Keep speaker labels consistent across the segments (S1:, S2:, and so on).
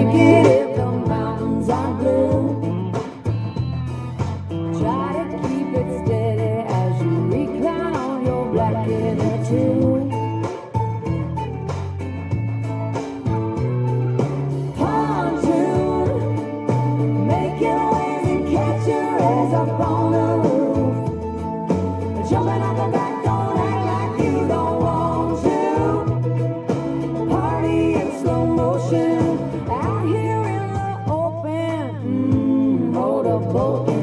S1: make it if the mountains are blue. Try to keep it steady as you recline on your blanket or two. Pontoon, making waves and catch your rays up on the roof. Jumping up and back, don't act like you don't want to. Party in slow motion, out here in the open, motorboating.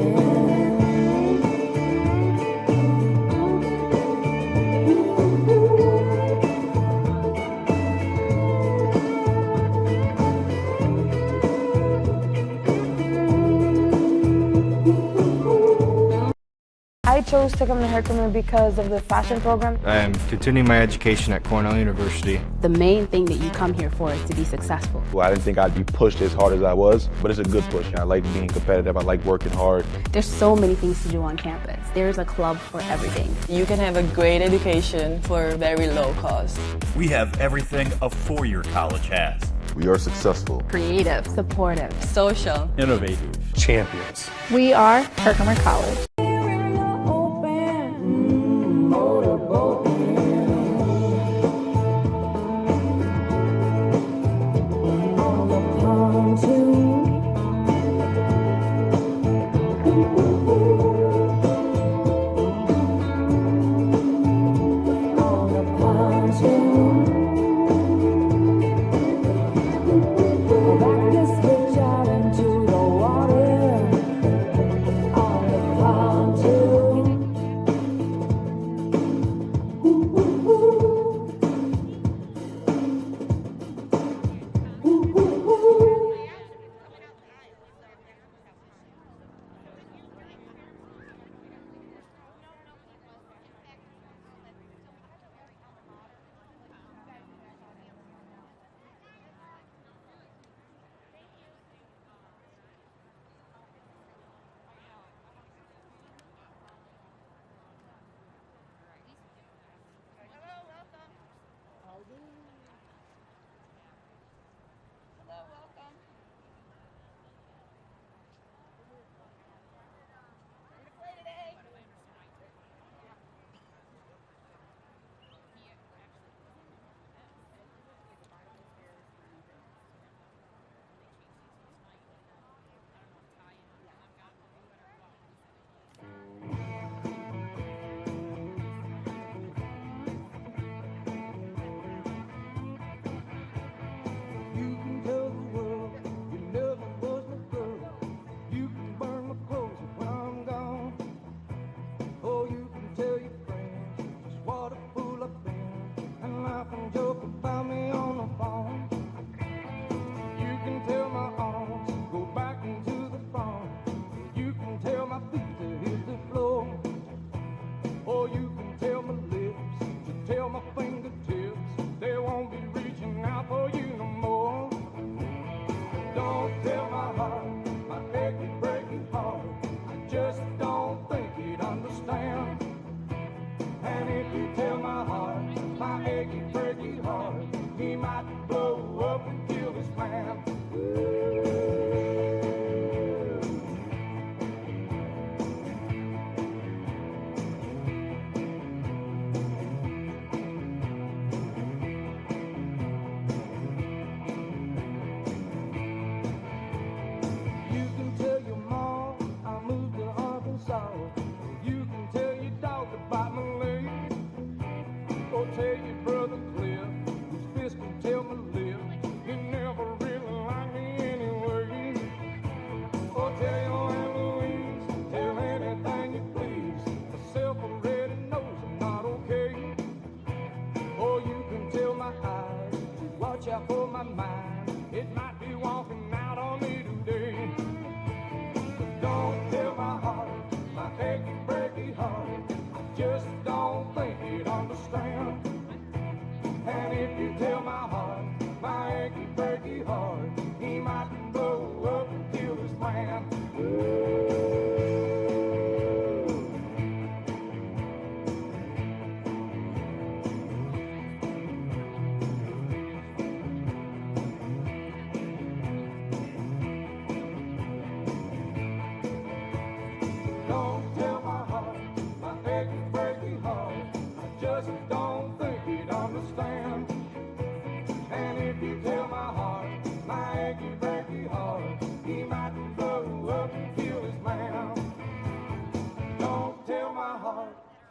S2: I chose to come to Herkimer because of the fashion program.
S3: I am continuing my education at Cornell University.
S4: The main thing that you come here for is to be successful.
S5: Well, I didn't think I'd be pushed as hard as I was, but it's a good push. I like being competitive. I like working hard.
S4: There's so many things to do on campus. There's a club for everything.
S6: You can have a great education for very low cost.
S7: We have everything a four-year college has.
S5: We are successful.
S4: Creative, supportive,
S6: Social,
S7: Innovative.
S8: Champions.
S9: We are Herkimer College.
S1: Tell your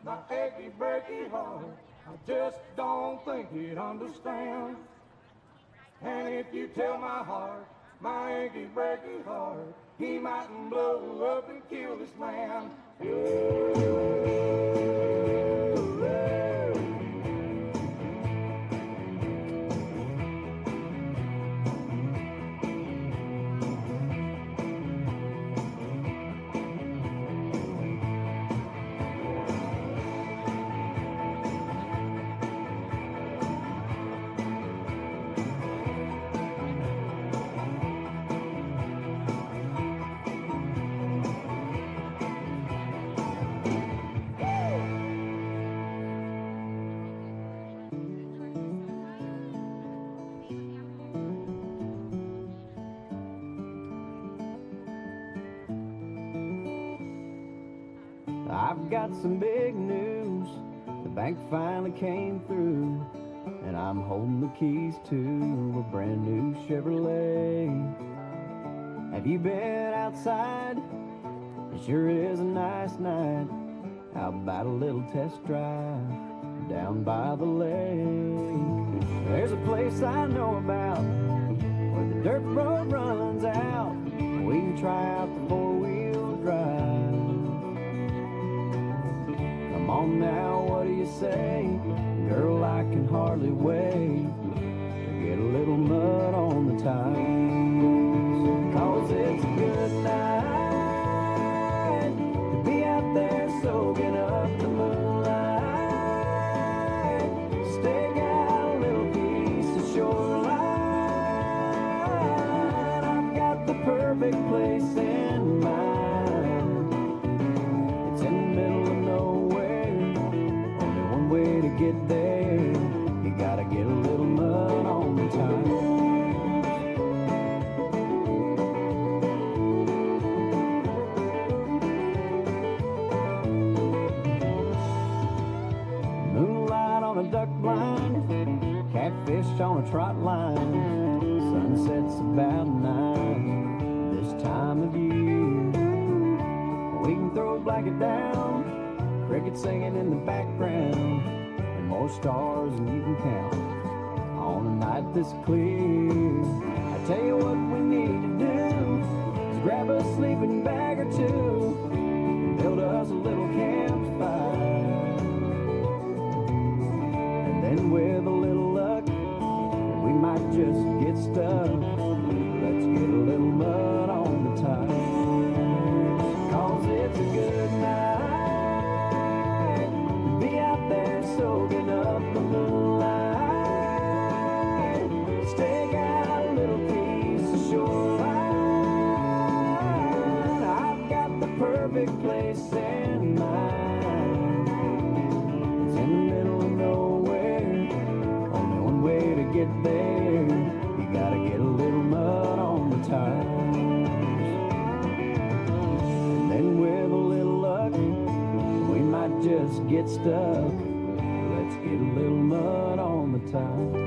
S1: my achy, breaky heart. I just don't think he'd understand. And if you tell my heart, my achy, breaky heart, he mightn't blow up and kill this man.
S8: I've got some big news. The bank finally came through, and I'm holding the keys to a brand new Chevrolet. Have you been outside? It sure is a nice night. How about a little test drive down by the lake? There's a place I know about where the dirt road runs out. We can try out the four-wheel drive. Come on now, what do you say? Girl, I can hardly wait to get a little mud on the tires. 'Cause it's a good night to be out there soaking up the moonlight. Stake out a little piece of shoreline. I've got the perfect place in mind. It's in the middle of nowhere. Only one way to get there. You gotta get a little mud on the tires. Moonlight on a duck blind, catfish on a trot line. Sunset's about 9 this time of year. We can throw a blanket down, crickets singing in the background, and more stars than you can count on a night this clear. I tell you what we need to do is grab a sleeping bag or two and build us a little campfire. And then with a little luck, we might just get stuck. Let's get a little mud on the tires. 'Cause it's a good night to be out there soaking up the moonlight. Stake out a little piece of shoreline. I've got the perfect place in mind. It's in the middle of nowhere. Only one way to get there. You gotta get a little mud on the tires. And then with a little luck, we might just get stuck. Let's get a little mud on the tires.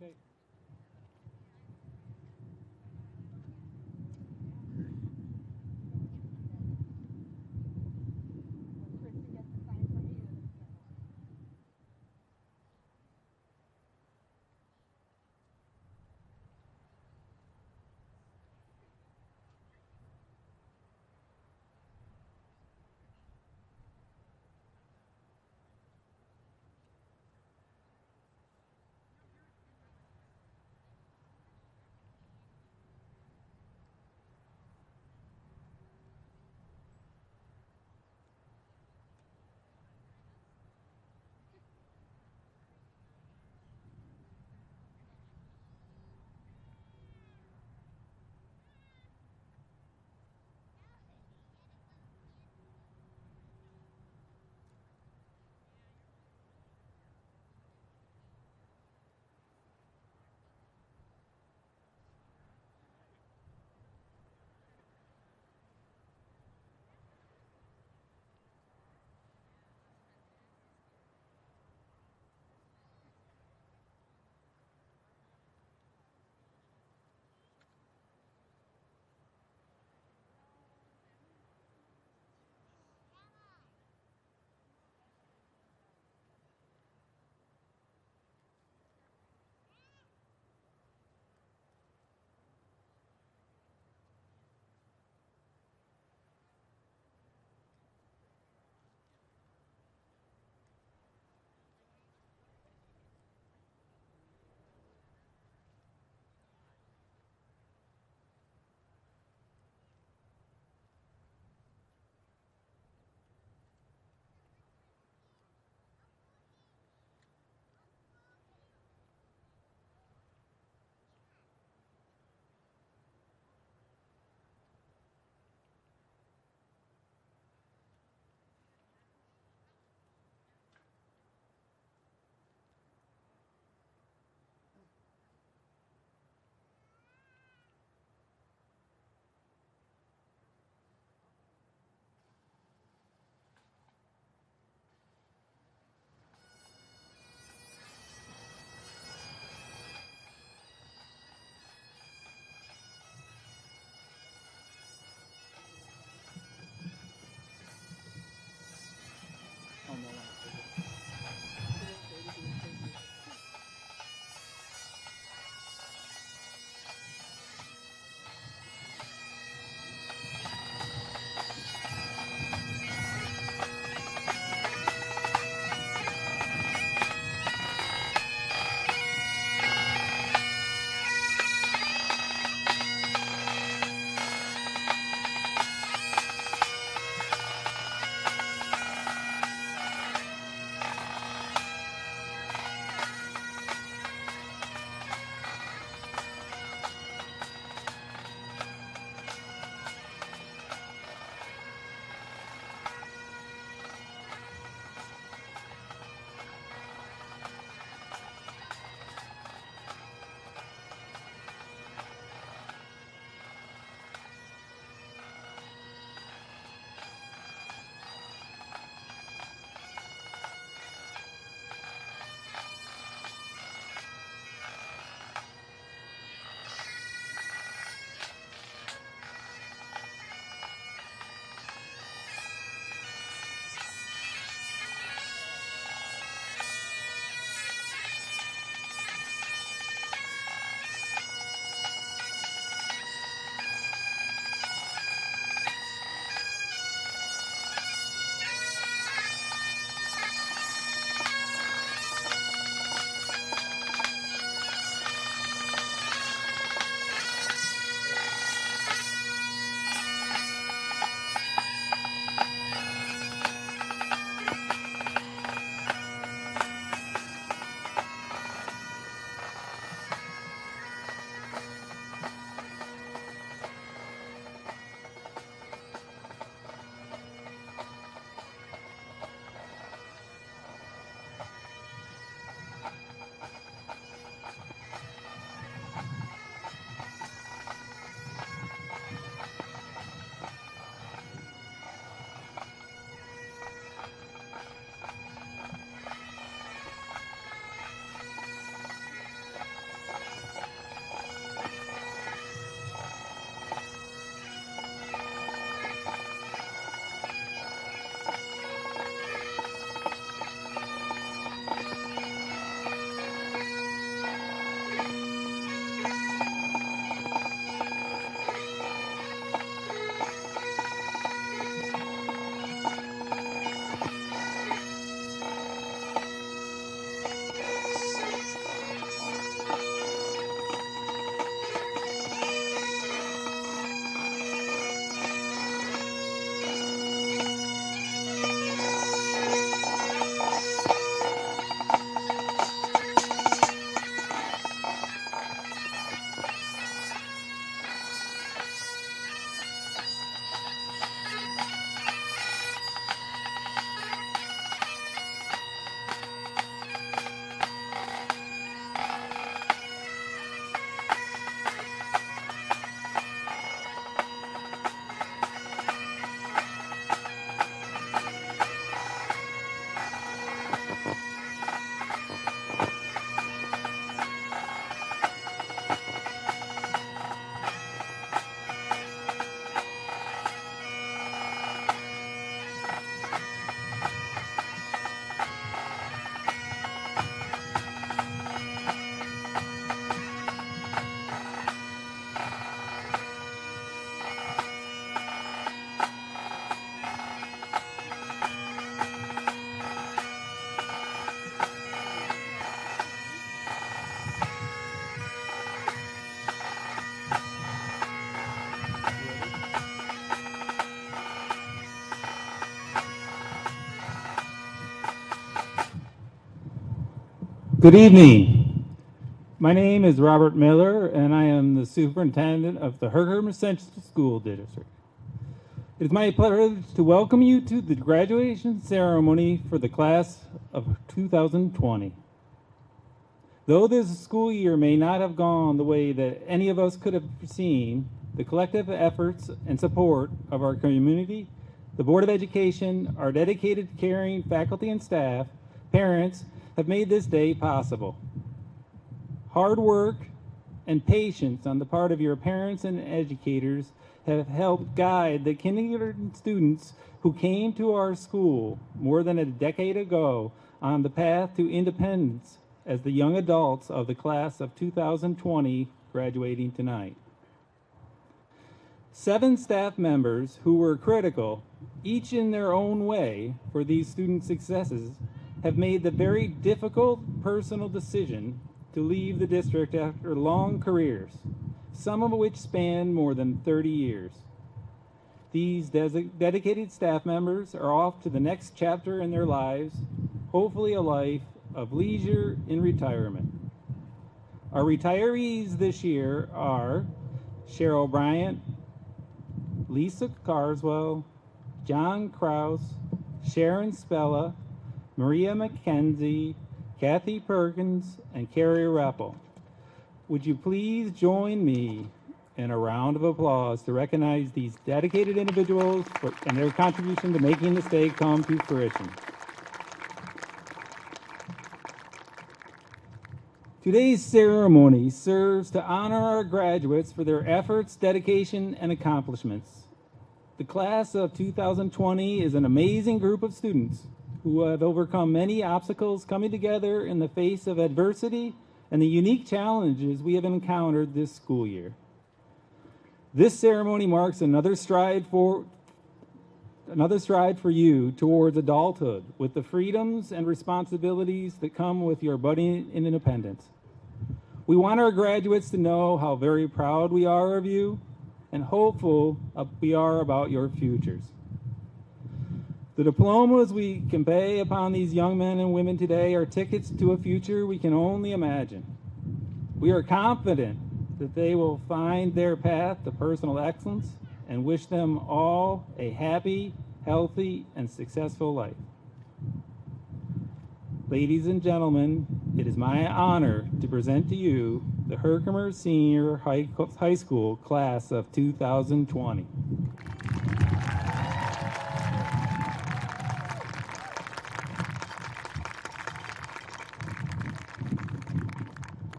S1: Okay.
S10: Good evening. My name is Robert Miller, and I am the superintendent of the Herkimer Central School District. It is my pleasure to welcome you to the graduation ceremony for the class of 2020. Though this school year may not have gone the way that any of us could have foreseen, the collective efforts and support of our community, the Board of Education, our dedicated, caring faculty and staff, parents, have made this day possible. Hard work and patience on the part of your parents and educators have helped guide the kindergarten students who came to our school more than a decade ago on the path to independence as the young adults of the class of 2020 graduating tonight. 7 staff members who were critical, each in their own way, for these student successes have made the very difficult personal decision to leave the district after long careers, some of which span more than 30 years. These dedicated staff members are off to the next chapter in their lives, hopefully a life of leisure in retirement. Our retirees this year are Cheryl Bryant, Lisa Carswell, John Kraus, Sharon Spella, Maria McKenzie, Kathy Perkins, and Carrie Rappel. Would you please join me in a round of applause to recognize these dedicated individuals and their contribution to making this day come to fruition. Today's ceremony serves to honor our graduates for their efforts, dedication, and accomplishments. The class of 2020 is an amazing group of students who have overcome many obstacles, coming together in the face of adversity and the unique challenges we have encountered this school year. This ceremony marks another stride for you towards adulthood, with the freedoms and responsibilities that come with your budding independence. We want our graduates to know how very proud we are of you and hopeful we are about your futures. The diplomas we convey upon these young men and women today are tickets to a future we can only imagine. We are confident that they will find their path to personal excellence and wish them all a happy, healthy, and successful life. Ladies and gentlemen, it is my honor to present to you the Herkimer Senior High School class of 2020.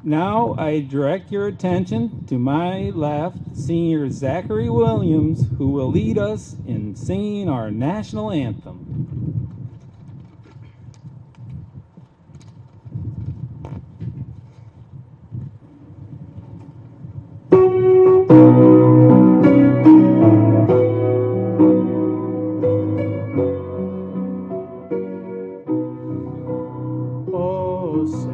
S10: Now I direct your attention to my left, Senior Zachary Williams, who will lead us in singing our national anthem. Oh, say,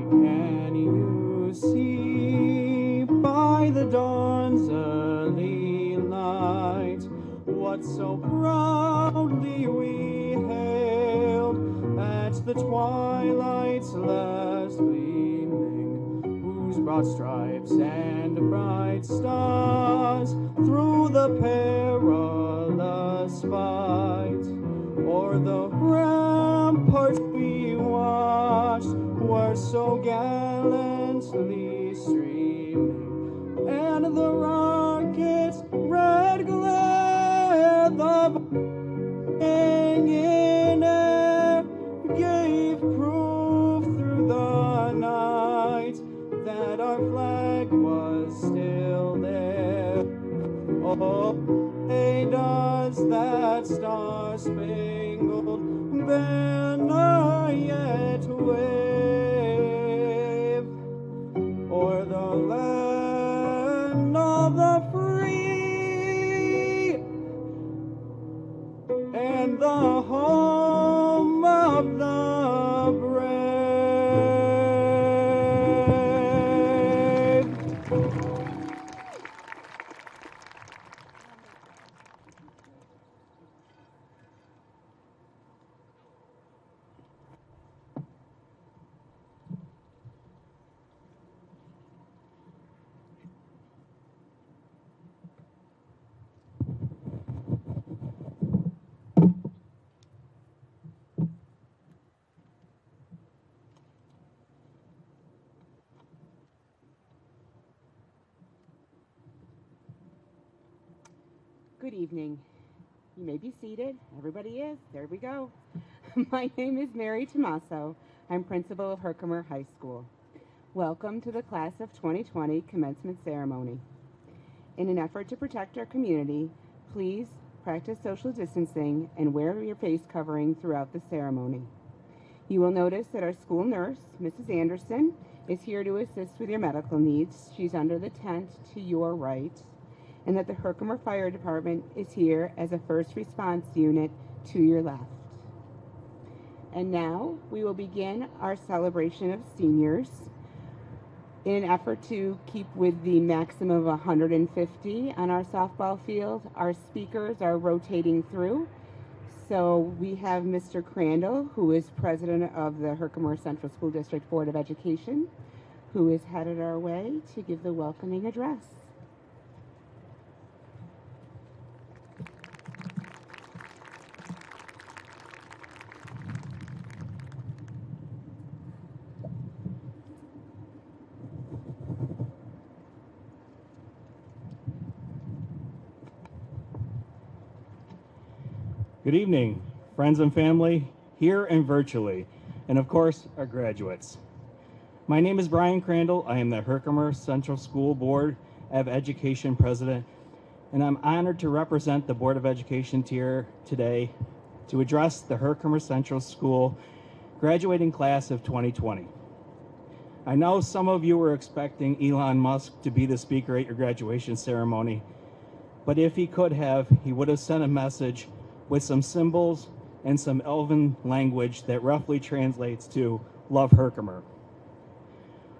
S10: can you see by the dawn's early light what so proudly we hailed at the twilight's last gleaming, whose broad stripes and bright stars through the perilous fight o'er the ramparts we watched were so gallantly streaming, and the rocket's red glare, the bombing in air, gave proof through the night that our flag was still there. Oh, hey, does that star-spangled banner yet wave o'er the land of the free and the home of the brave?
S11: Good evening. You may be seated. Everybody is. There we go. My name is Mary Tomaso. I'm principal of Herkimer High School. Welcome to the Class of 2020 commencement ceremony. In an effort to protect our community, please practice social distancing and wear your face covering throughout the ceremony. You will notice that our school nurse, Mrs. Anderson, is here to assist with your medical needs. She's under the tent to your right. And that the Herkimer Fire Department is here as a first response unit to your left. And now we will begin our celebration of seniors. In an effort to keep with the maximum of 150 on our softball field, our speakers are rotating through. So we have Mr. Crandall, who is president of the Herkimer Central School District Board of Education, who is headed our way to give the welcoming address.
S10: Good evening, friends and family, here and virtually, and of course, our graduates. My name is Brian Crandall. I am the Herkimer Central School Board of Education President, and I'm honored to represent the Board of Education here today to address the Herkimer Central School graduating class of 2020. I know some of you were expecting Elon Musk to be the speaker at your graduation ceremony, but if he could have, he would have sent a message with some symbols and some elven language that roughly translates to "Love Herkimer."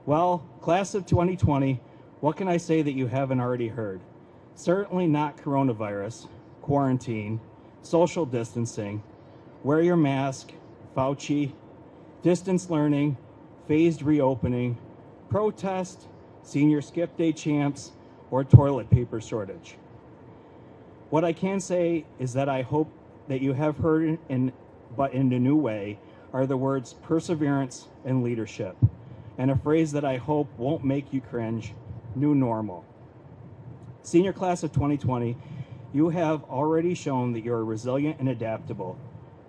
S10: Well, class of 2020, what can I say that you haven't already heard? Certainly not coronavirus, quarantine, social distancing, wear your mask, Fauci, distance learning, phased reopening, protest, senior skip day champs, or toilet paper shortage. What I can say is that I hope that you have heard, but in a new way, are the words perseverance and leadership, and a phrase that I hope won't make you cringe, new normal. Senior class of 2020, you have already shown that you're resilient and adaptable,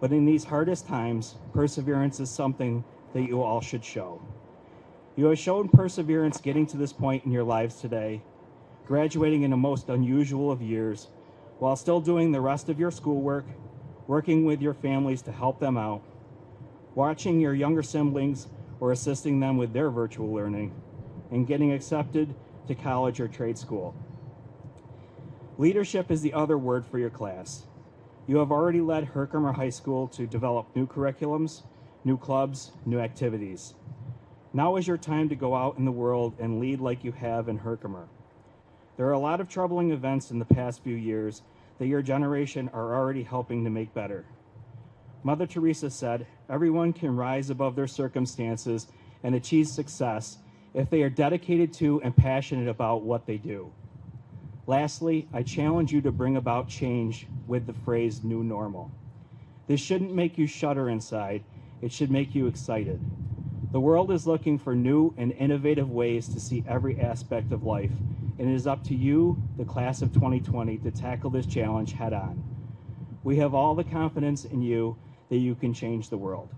S10: but in these hardest times, perseverance is something that you all should show. You have shown perseverance getting to this point in your lives today, graduating in a most unusual of years, while still doing the rest of your schoolwork, working with your families to help them out, watching your younger siblings or assisting them with their virtual learning, and getting accepted to college or trade school. Leadership is the other word for your class. You have already led Herkimer High School to develop new curriculums, new clubs, new activities. Now is your time to go out in the world and lead like you have in Herkimer. There are a lot of troubling events in the past few years that your generation are already helping to make better. Mother Teresa said, everyone can rise above their circumstances and achieve success if they are dedicated to and passionate about what they do. Lastly, I challenge you to bring about change with the phrase new normal. This shouldn't make you shudder inside, it should make you excited. The world is looking for new and innovative ways to see every aspect of life, and it is up to you, the class of 2020, to tackle this challenge head on. We have all the confidence in you that you can change the world.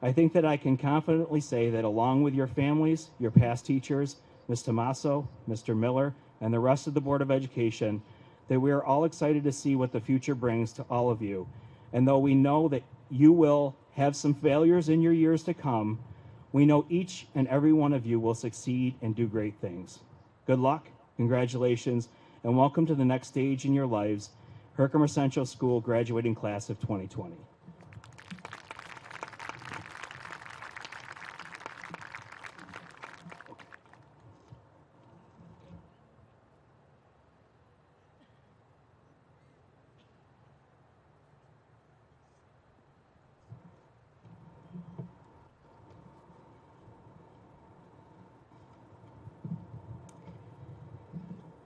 S10: I think that I can confidently say that along with your families, your past teachers, Ms. Tomaso, Mr. Miller, and the rest of the Board of Education, that we are all excited to see what the future brings to all of you. And though we know that you will have some failures in your years to come, we know each and every one of you will succeed and do great things. Good luck, congratulations, and welcome to the next stage in your lives, Herkimer Central School graduating class of 2020.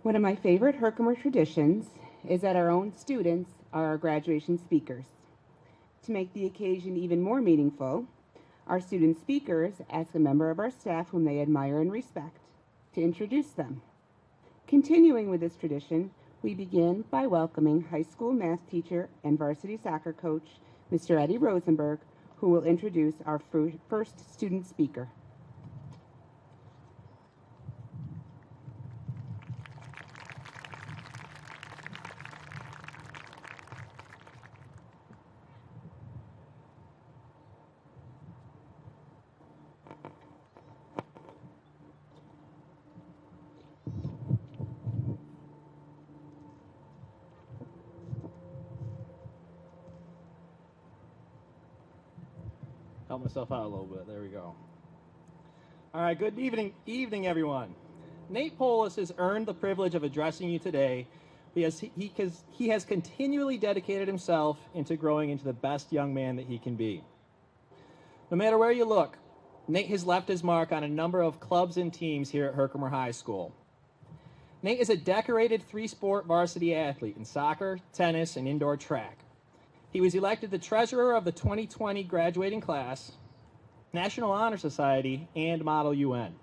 S11: One of my favorite Herkimer traditions is that our own students are our graduation speakers. To make the occasion even more meaningful, our student speakers ask a member of our staff whom they admire and respect to introduce them. Continuing with this tradition, we We begin by welcoming high school math teacher and varsity soccer coach, Mr. Eddie Rosenberg, who will introduce our first student speaker.
S12: Help myself out a little bit. There we go. All right, good evening, everyone. Nate Polis has earned the privilege of addressing you today because he has continually dedicated himself into growing into the best young man that he can be. No matter where you look, Nate has left his mark on a number of clubs and teams here at Herkimer High School. Nate is a decorated three-sport varsity athlete in soccer, tennis, and indoor track. He was elected the treasurer of the 2020 graduating class, National Honor Society, and Model UN,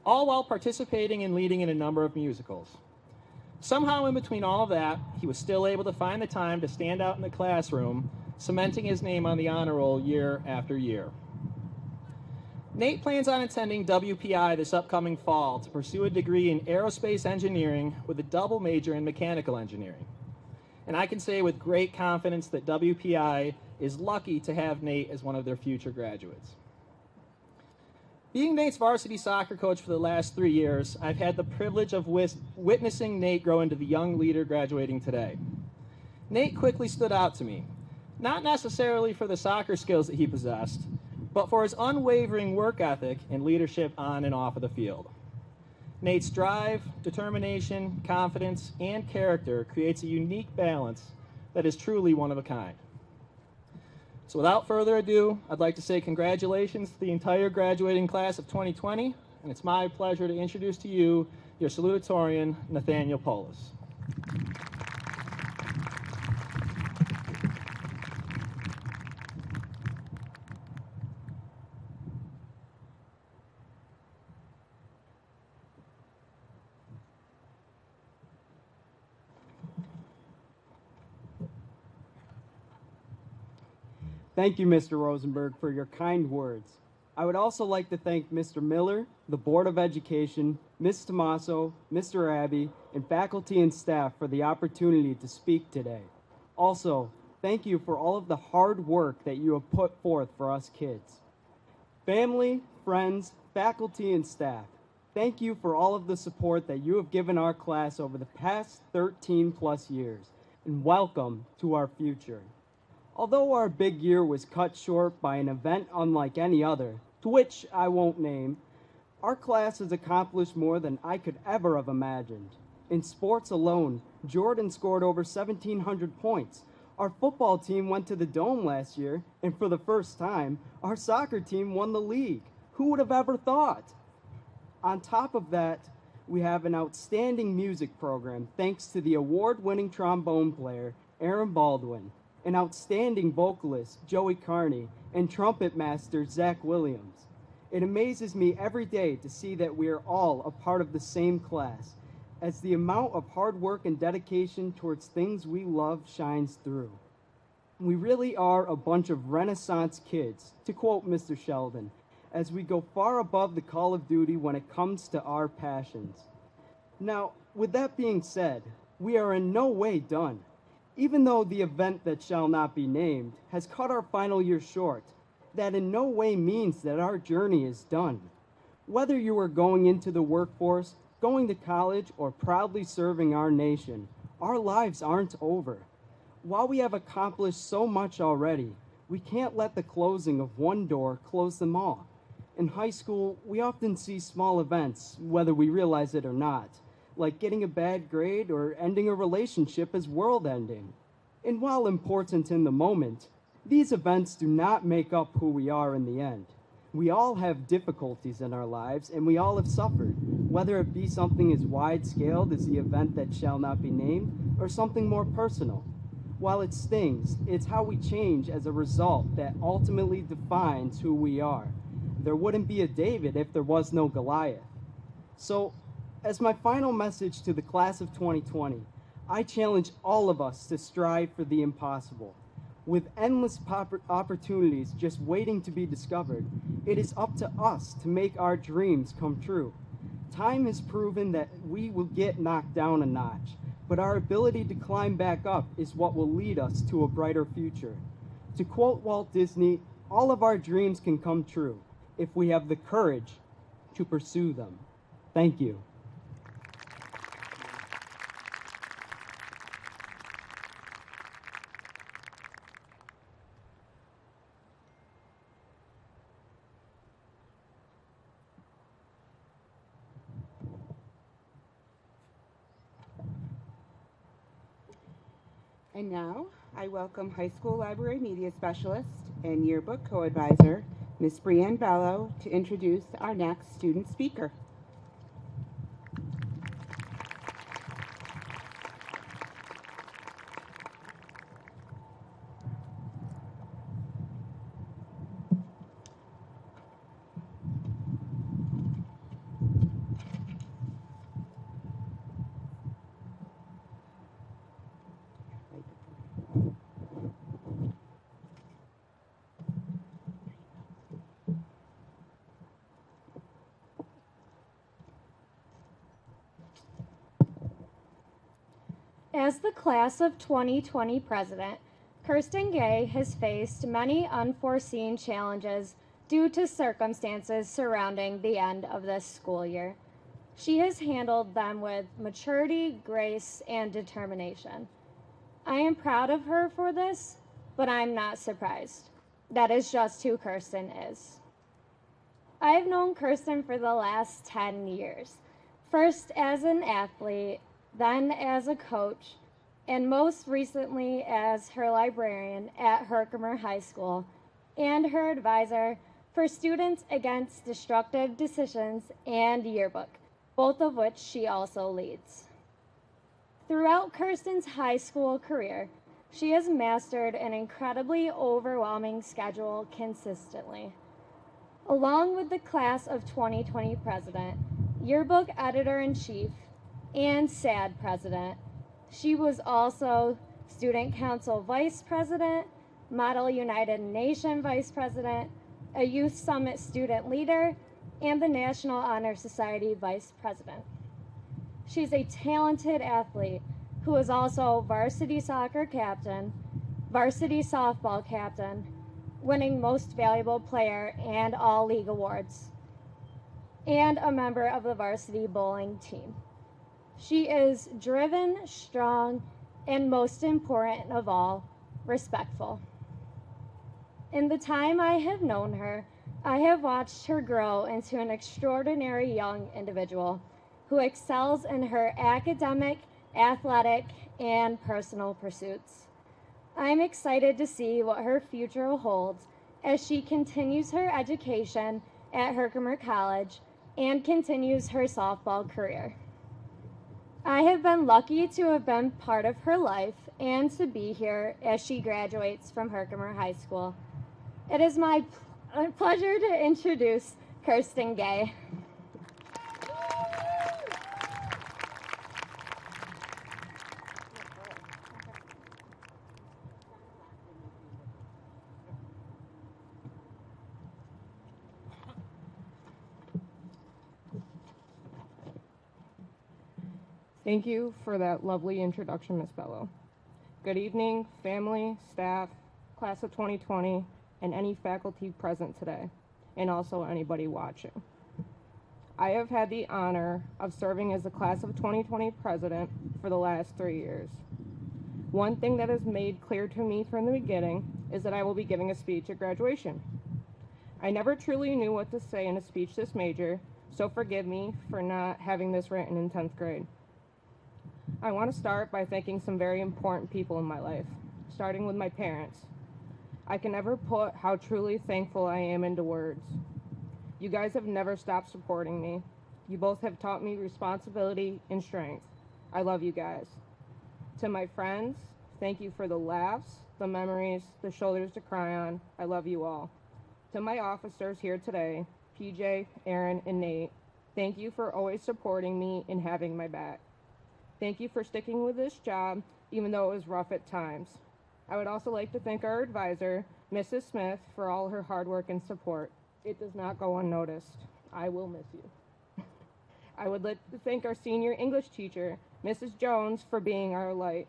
S12: all while participating and leading in a number of musicals. Somehow in between all of that, he was still able to find the time to stand out in the classroom, cementing his name on the honor roll year after year. Nate plans on attending WPI this upcoming fall to pursue a degree in aerospace engineering with a double major in mechanical engineering. And I can say with great confidence that WPI is lucky to have Nate as one of their future graduates. Being Nate's varsity soccer coach for the last 3 years, I've had the privilege of witnessing Nate grow into the young leader graduating today. Nate quickly stood out to me, not necessarily for the soccer skills that he possessed, but for his unwavering work ethic and leadership on and off of the field. Nate's drive, determination, confidence, and character creates a unique balance that is truly one of a kind. So without further ado, I'd like to say congratulations to the entire graduating class of 2020, and it's my pleasure to introduce to you your salutatorian, Nathaniel Polis.
S13: Thank you, Mr. Rosenberg, for your kind words. I would also like to thank Mr. Miller, the Board of Education, Ms. Tomaso, Mr. Abbey, and faculty and staff for the opportunity to speak today. Also, thank you for all of the hard work that you have put forth for us kids. Family, friends, faculty, and staff, thank you for all of the support that you have given our class over the past 13 plus years, and welcome to our future. Although our big year was cut short by an event unlike any other, to which I won't name, our class has accomplished more than I could ever have imagined. In sports alone, Jordan scored over 1,700 points. Our football team went to the Dome last year, and for the first time, our soccer team won the league. Who would have ever thought? On top of that, we have an outstanding music program thanks to the award-winning trombone player, Aaron Baldwin, an outstanding vocalist, Joey Carney, and trumpet master, Zach Williams. It amazes me every day to see that we are all a part of the same class, as the amount of hard work and dedication towards things we love shines through. We really are a bunch of Renaissance kids, to quote Mr. Sheldon, as we go far above the call of duty when it comes to our passions. Now, with that being said, we are in no way done. Even though the event that shall not be named has cut our final year short, that in no way means that our journey is done. Whether you are going into the workforce, going to college, or proudly serving our nation, our lives aren't over. While we have accomplished so much already, we can't let the closing of one door close them all. In high school, we often see small events, whether we realize it or not, like getting a bad grade or ending a relationship as world-ending. And while important in the moment, these events do not make up who we are in the end. We all have difficulties in our lives, and we all have suffered, whether it be something as wide-scaled as the event that shall not be named, or something more personal. While it stings, it's how we change as a result that ultimately defines who we are. There wouldn't be a David if there was no Goliath. So, as my final message to the class of 2020, I challenge all of us to strive for the impossible. With endless opportunities just waiting to be discovered, it is up to us to make our dreams come true. Time has proven that we will get knocked down a notch, but our ability to climb back up is what will lead us to a brighter future. To quote Walt Disney, all of our dreams can come true if we have the courage to pursue them. Thank you.
S11: And now, I welcome High School Library Media Specialist and Yearbook Co-Advisor, Ms. Brianne Bello, to introduce our next student speaker.
S14: As the class of 2020 president, Kirsten Gay has faced many unforeseen challenges due to circumstances surrounding the end of this school year. She has handled them with maturity, grace, and determination. I am proud of her for this, but I'm not surprised. That is just who Kirsten is. I've known Kirsten for the last 10 years, first as an athlete, then as a coach, and most recently as her librarian at Herkimer High School and her advisor for Students Against Destructive Decisions and Yearbook, both of which she also leads. Throughout Kirsten's high school career, she has mastered an incredibly overwhelming schedule consistently. Along with the class of 2020 president, Yearbook editor-in-chief, and SAD president, she was also Student Council vice president, Model United Nation vice president, a Youth Summit student leader, and the National Honor Society vice president. She's a talented athlete who is also varsity soccer captain, varsity softball captain, winning most valuable player and all league awards, and a member of the varsity bowling team. She is driven, strong, and most important of all, respectful. In the time I have known her, I have watched her grow into an extraordinary young individual who excels in her academic, athletic, and personal pursuits. I'm excited to see what her future holds as she continues her education at Herkimer College and continues her softball career. I have been lucky to have been part of her life and to be here as she graduates from Herkimer High School. It is my pleasure to introduce Kirsten Gay.
S15: Thank you for that lovely introduction, Ms. Bello. Good evening, family, staff, class of 2020, and any faculty present today, and also anybody watching. I have had the honor of serving as the class of 2020 president for the last 3 years. One thing that is made clear to me from the beginning is that I will be giving a speech at graduation. I never truly knew what to say in a speech this major, so forgive me for not having this written in 10th grade. I want to start by thanking some very important people in my life, starting with my parents. I can never put how truly thankful I am into words. You guys have never stopped supporting me. You both have taught me responsibility and strength. I love you guys. To my friends, thank you for the laughs, the memories, the shoulders to cry on. I love you all. To my officers here today, PJ, Aaron, and Nate, thank you for always supporting me and having my back. Thank you for sticking with this job, even though it was rough at times. I would also like to thank our advisor, Mrs. Smith, for all her hard work and support. It does not go unnoticed. I will miss you. I would like to thank our senior English teacher, Mrs. Jones, for being our light.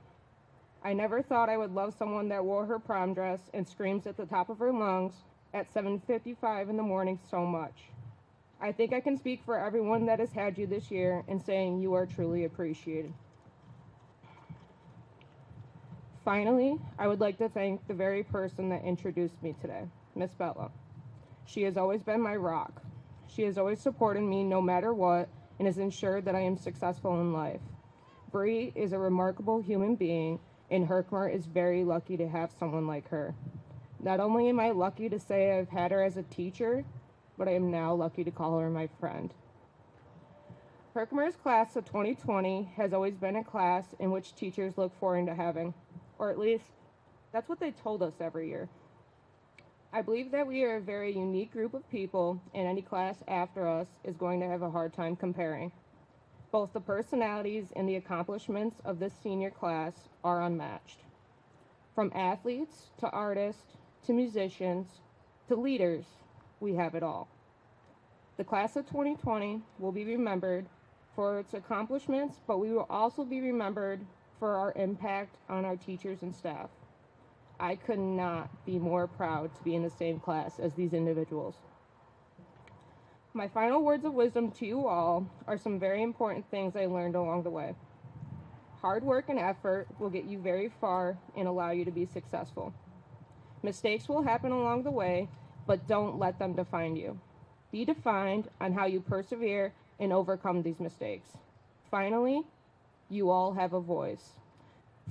S15: I never thought I would love someone that wore her prom dress and screams at the top of her lungs at 7:55 in the morning so much. I think I can speak for everyone that has had you this year in saying you are truly appreciated. Finally, I would like to thank the very person that introduced me today, Miss Bella. She has always been my rock. She has always supported me no matter what and has ensured that I am successful in life. Bree is a remarkable human being, and Herkimer is very lucky to have someone like her. Not only am I lucky to say I've had her as a teacher, but I am now lucky to call her my friend. Herkimer's class of 2020 has always been a class in which teachers look forward to having, or at least that's what they told us every year. I believe that we are a very unique group of people, and any class after us is going to have a hard time comparing. Both the personalities and the accomplishments of this senior class are unmatched. From athletes to artists to musicians to leaders, we have it all. The class of 2020 will be remembered for its accomplishments, but we will also be remembered for our impact on our teachers and staff. I could not be more proud to be in the same class as these individuals. My final words of wisdom to you all are some very important things I learned along the way. Hard work and effort will get you very far and allow you to be successful. Mistakes will happen along the way, but don't let them define you. Be defined on how you persevere and overcome these mistakes. Finally, you all have a voice.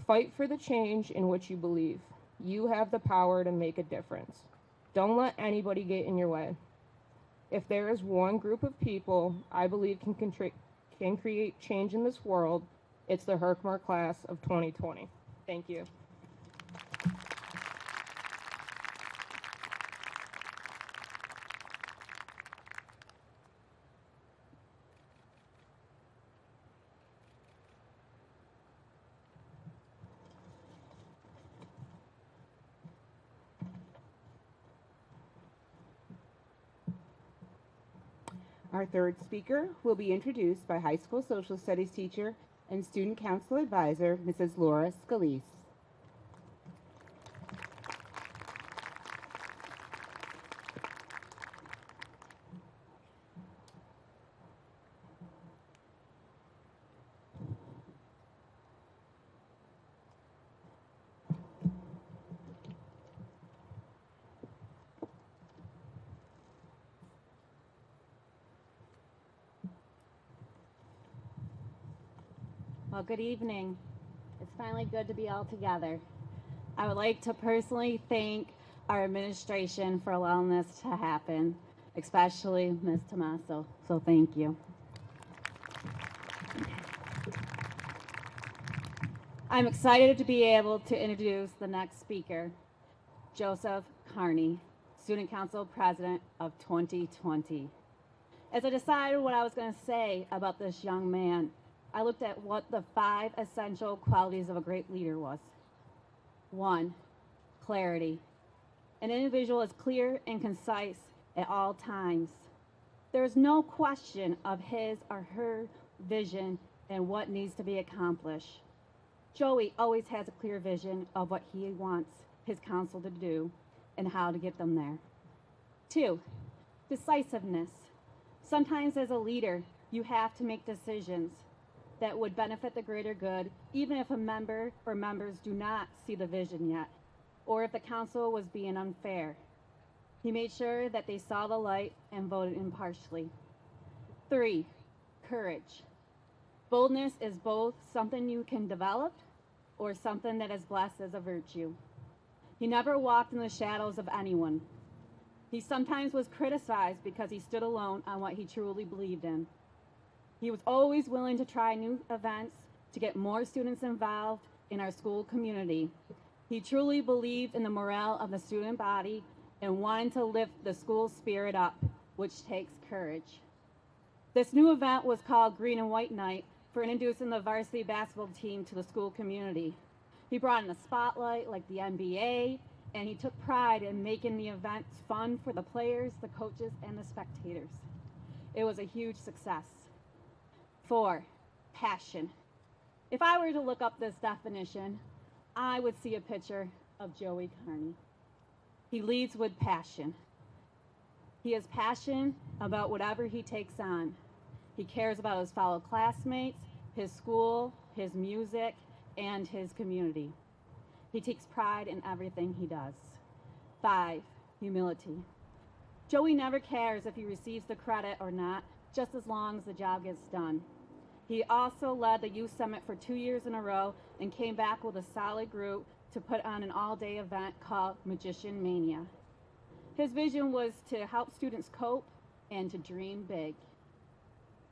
S15: Fight for the change in which you believe. You have the power to make a difference. Don't let anybody get in your way. If there is one group of people I believe can create change in this world, it's the Herkimer class of 2020. Thank you.
S11: Our third speaker will be introduced by high school social studies teacher and student council advisor, Mrs. Laura Scalise.
S16: Well, good evening. It's finally good to be all together. I would like to personally thank our administration for allowing this to happen, especially Ms. Tommaso, so thank you. I'm excited to be able to introduce the next speaker, Joseph Carney, Student Council President of 2020. As I decided what I was going to say about this young man, I looked at what the 5 essential qualities of a great leader was. 1, clarity. An individual is clear and concise at all times. There is no question of his or her vision and what needs to be accomplished. Joey always has a clear vision of what he wants his council to do and how to get them there. 2, decisiveness. Sometimes as a leader, you have to make decisions that would benefit the greater good, even if a member or members do not see the vision yet, or if the council was being unfair. He made sure that they saw the light and voted impartially. 3, courage. Boldness is both something you can develop or something that is blessed as a virtue. He never walked in the shadows of anyone. He sometimes was criticized because he stood alone on what he truly believed in. He was always willing to try new events to get more students involved in our school community. He truly believed in the morale of the student body and wanted to lift the school spirit up, which takes courage. This new event was called Green and White Night for introducing the varsity basketball team to the school community. He brought in a spotlight like the NBA, and he took pride in making the events fun for the players, the coaches, and the spectators. It was a huge success. 4, passion. If I were to look up this definition, I would see a picture of Joey Carney. He leads with passion. He is passionate about whatever he takes on. He cares about his fellow classmates, his school, his music, and his community. He takes pride in everything he does. 5, humility. Joey never cares if he receives the credit or not, just as long as the job gets done. He also led the Youth Summit for 2 years in a row and came back with a solid group to put on an all-day event called Magician Mania. His vision was to help students cope and to dream big.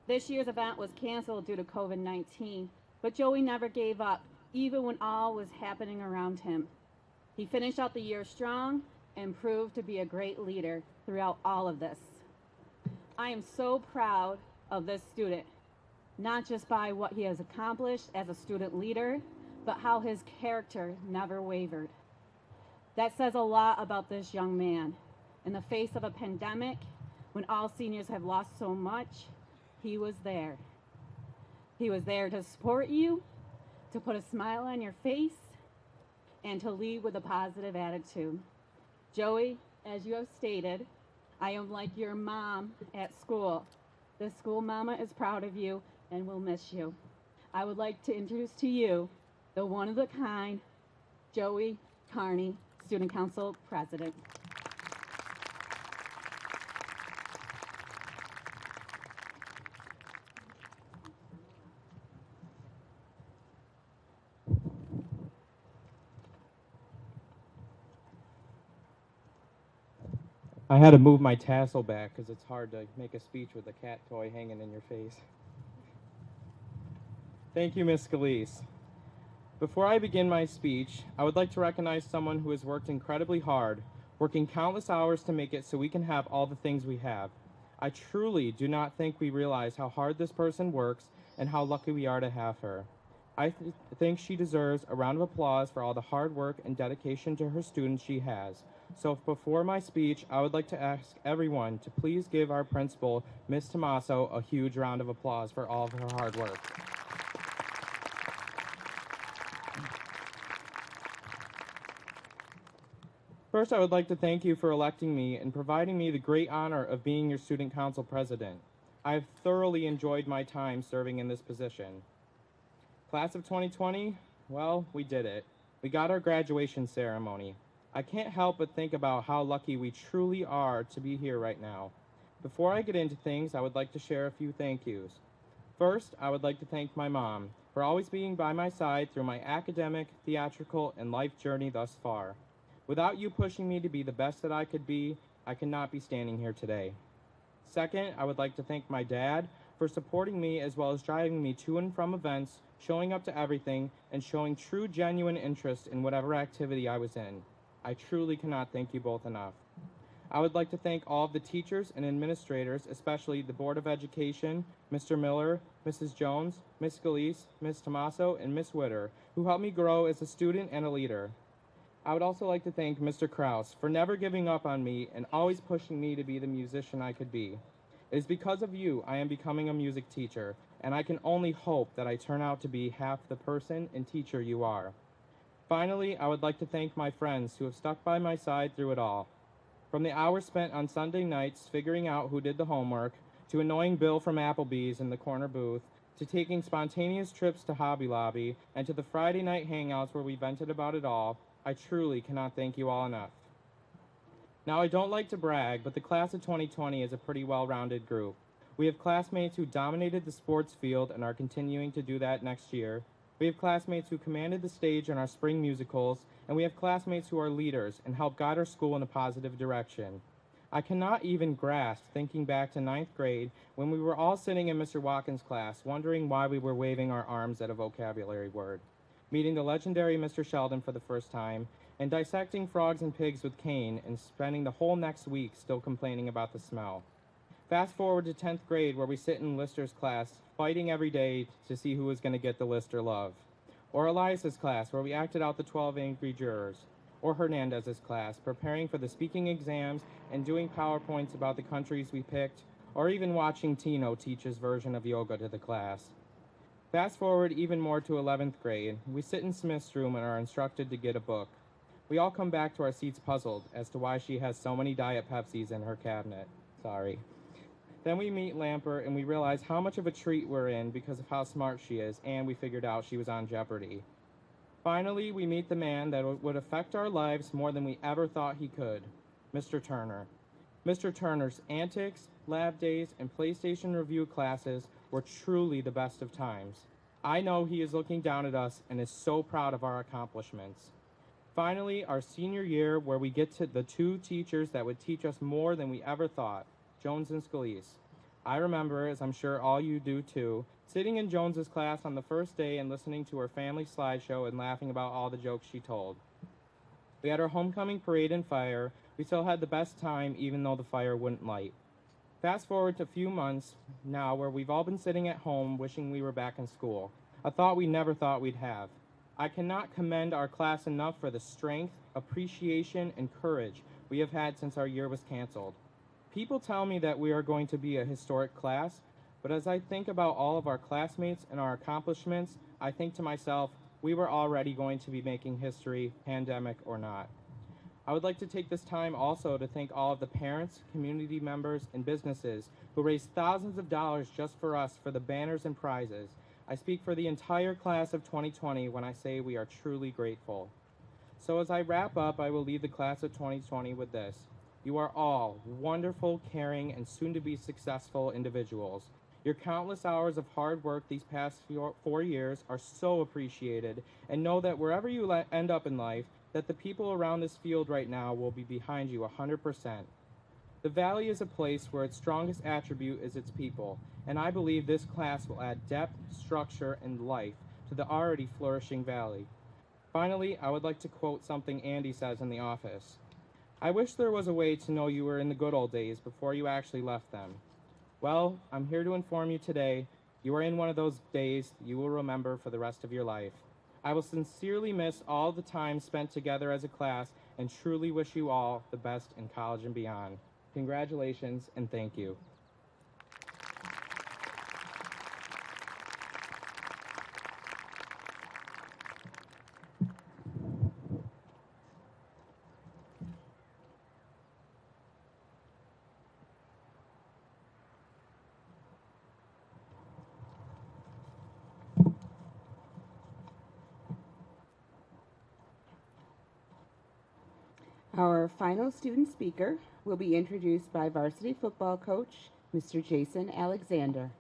S16: This year's event was canceled due to COVID-19, but Joey never gave up, even when all was happening around him. He finished out the year strong and proved to be a great leader throughout all of this. I am so proud of this student, not just by what he has accomplished as a student leader, but how his character never wavered. That says a lot about this young man. In the face of a pandemic, when all seniors have lost so much, he was there. He was there to support you, to put a smile on your face, and to lead with a positive attitude. Joey, as you have stated, I am like your mom at school. The school mama is proud of you and will miss you. I would like to introduce to you the one-of-a-kind Joey Carney, Student Council President.
S10: I had to move my tassel back because it's hard to make a speech with a cat toy hanging in your face. Thank you, Ms. Scalise. Before I begin my speech, I would like to recognize someone who has worked incredibly hard, working countless hours to make it so we can have all the things we have. I truly do not think we realize how hard this person works and how lucky we are to have her. I think she deserves a round of applause for all the hard work and dedication to her students she has. So before my speech, I would like to ask everyone to please give our principal, Ms. Tommaso, a huge round of applause for all of her hard work. First, I would like to thank you for electing me and providing me the great honor of being your student council president. I have thoroughly enjoyed my time serving in this position. Class of 2020, well, we did it. We got our graduation ceremony. I can't help but think about how lucky we truly are to be here right now. Before I get into things, I would like to share a few thank yous. First, I would like to thank my mom for always being by my side through my academic, theatrical, and life journey thus far. Without you pushing me to be the best that I could be, I could not be standing here today. Second, I would like to thank my dad for supporting me as well as driving me to and from events, showing up to everything, and showing true, genuine interest in whatever activity I was in. I truly cannot thank you both enough. I would like to thank all of the teachers and administrators, especially the Board of Education, Mr. Miller, Mrs. Jones, Ms. Scalise, Ms. Tommaso, and Ms. Witter, who helped me grow as a student and a leader. I would also like to thank Mr. Krause for never giving up on me and always pushing me to be the musician I could be. It is because of you I am becoming a music teacher, and I can only hope that I turn out to be half the person and teacher you are. Finally, I would like to thank my friends who have stuck by my side through it all. From the hours spent on Sunday nights figuring out who did the homework, to annoying Bill from Applebee's in the corner booth, to taking spontaneous trips to Hobby Lobby, and to the Friday night hangouts where we vented about it all, I truly cannot thank you all enough. Now, I don't like to brag, but the class of 2020 is a pretty well-rounded group. We have classmates who dominated the sports field and are continuing to do that next year. We have classmates who commanded the stage in our spring musicals, and we have classmates who are leaders and help guide our school in a positive direction. I cannot even grasp thinking back to 9th grade when we were all sitting in Mr. Watkins' class wondering why we were waving our arms at a vocabulary word, meeting the legendary Mr. Sheldon for the first time, and dissecting frogs and pigs with Kane and spending the whole next week still complaining about the smell.
S17: Fast forward to 10th grade, where we sit in Lister's class, fighting every day to see who was going to get the Lister love. Or Elias's class, where we acted out the 12 angry jurors. Or Hernandez's class, preparing for the speaking exams and doing PowerPoints about the countries we picked, or even watching Tino teach his version of yoga to the class. Fast forward even more to 11th grade, we sit in Smith's room and are instructed to get a book. We all come back to our seats puzzled as to why she has so many Diet Pepsis in her cabinet. Sorry. Then we meet Lampert and we realize how much of a treat we're in because of how smart she is, and we figured out she was on Jeopardy! Finally, we meet the man that would affect our lives more than we ever thought he could, Mr. Turner. Mr. Turner's antics, lab days, and PlayStation review classes were truly the best of times. I know he is looking down at us and is so proud of our accomplishments. Finally, our senior year, where we get to the two teachers that would teach us more than we ever thought, Jones and Scalise. I remember, as I'm sure all you do too, sitting in Jones's class on the first day and listening to her family slideshow and laughing about all the jokes she told. We had our homecoming parade and fire. We still had the best time, even though the fire wouldn't light. Fast forward to a few months now where we've all been sitting at home wishing we were back in school, a thought we never thought we'd have. I cannot commend our class enough for the strength, appreciation, and courage we have had since our year was canceled. People tell me that we are going to be a historic class, but as I think about all of our classmates and our accomplishments, I think to myself, we were already going to be making history, pandemic or not. I would like to take this time also to thank all of the parents, community members, and businesses who raised thousands of dollars just for us for the banners and prizes. I speak for the entire class of 2020 when I say we are truly grateful. So as I wrap up, I will leave the class of 2020 with this. You are all wonderful, caring, and soon-to-be successful individuals. Your countless hours of hard work these past 4 years are so appreciated, and know that wherever you end up in life, that the people around this field right now will be behind you 100%. The Valley is a place where its strongest attribute is its people, and I believe this class will add depth, structure, and life to the already flourishing Valley. Finally, I would like to quote something Andy says in the office. I wish there was a way to know you were in the good old days before you actually left them. Well, I'm here to inform you today, you are in one of those days you will remember for the rest of your life. I will sincerely miss all the time spent together as a class and truly wish you all the best in college and beyond. Congratulations and thank you.
S11: Our final student speaker will be introduced by varsity football coach, Mr. Jason Alexander.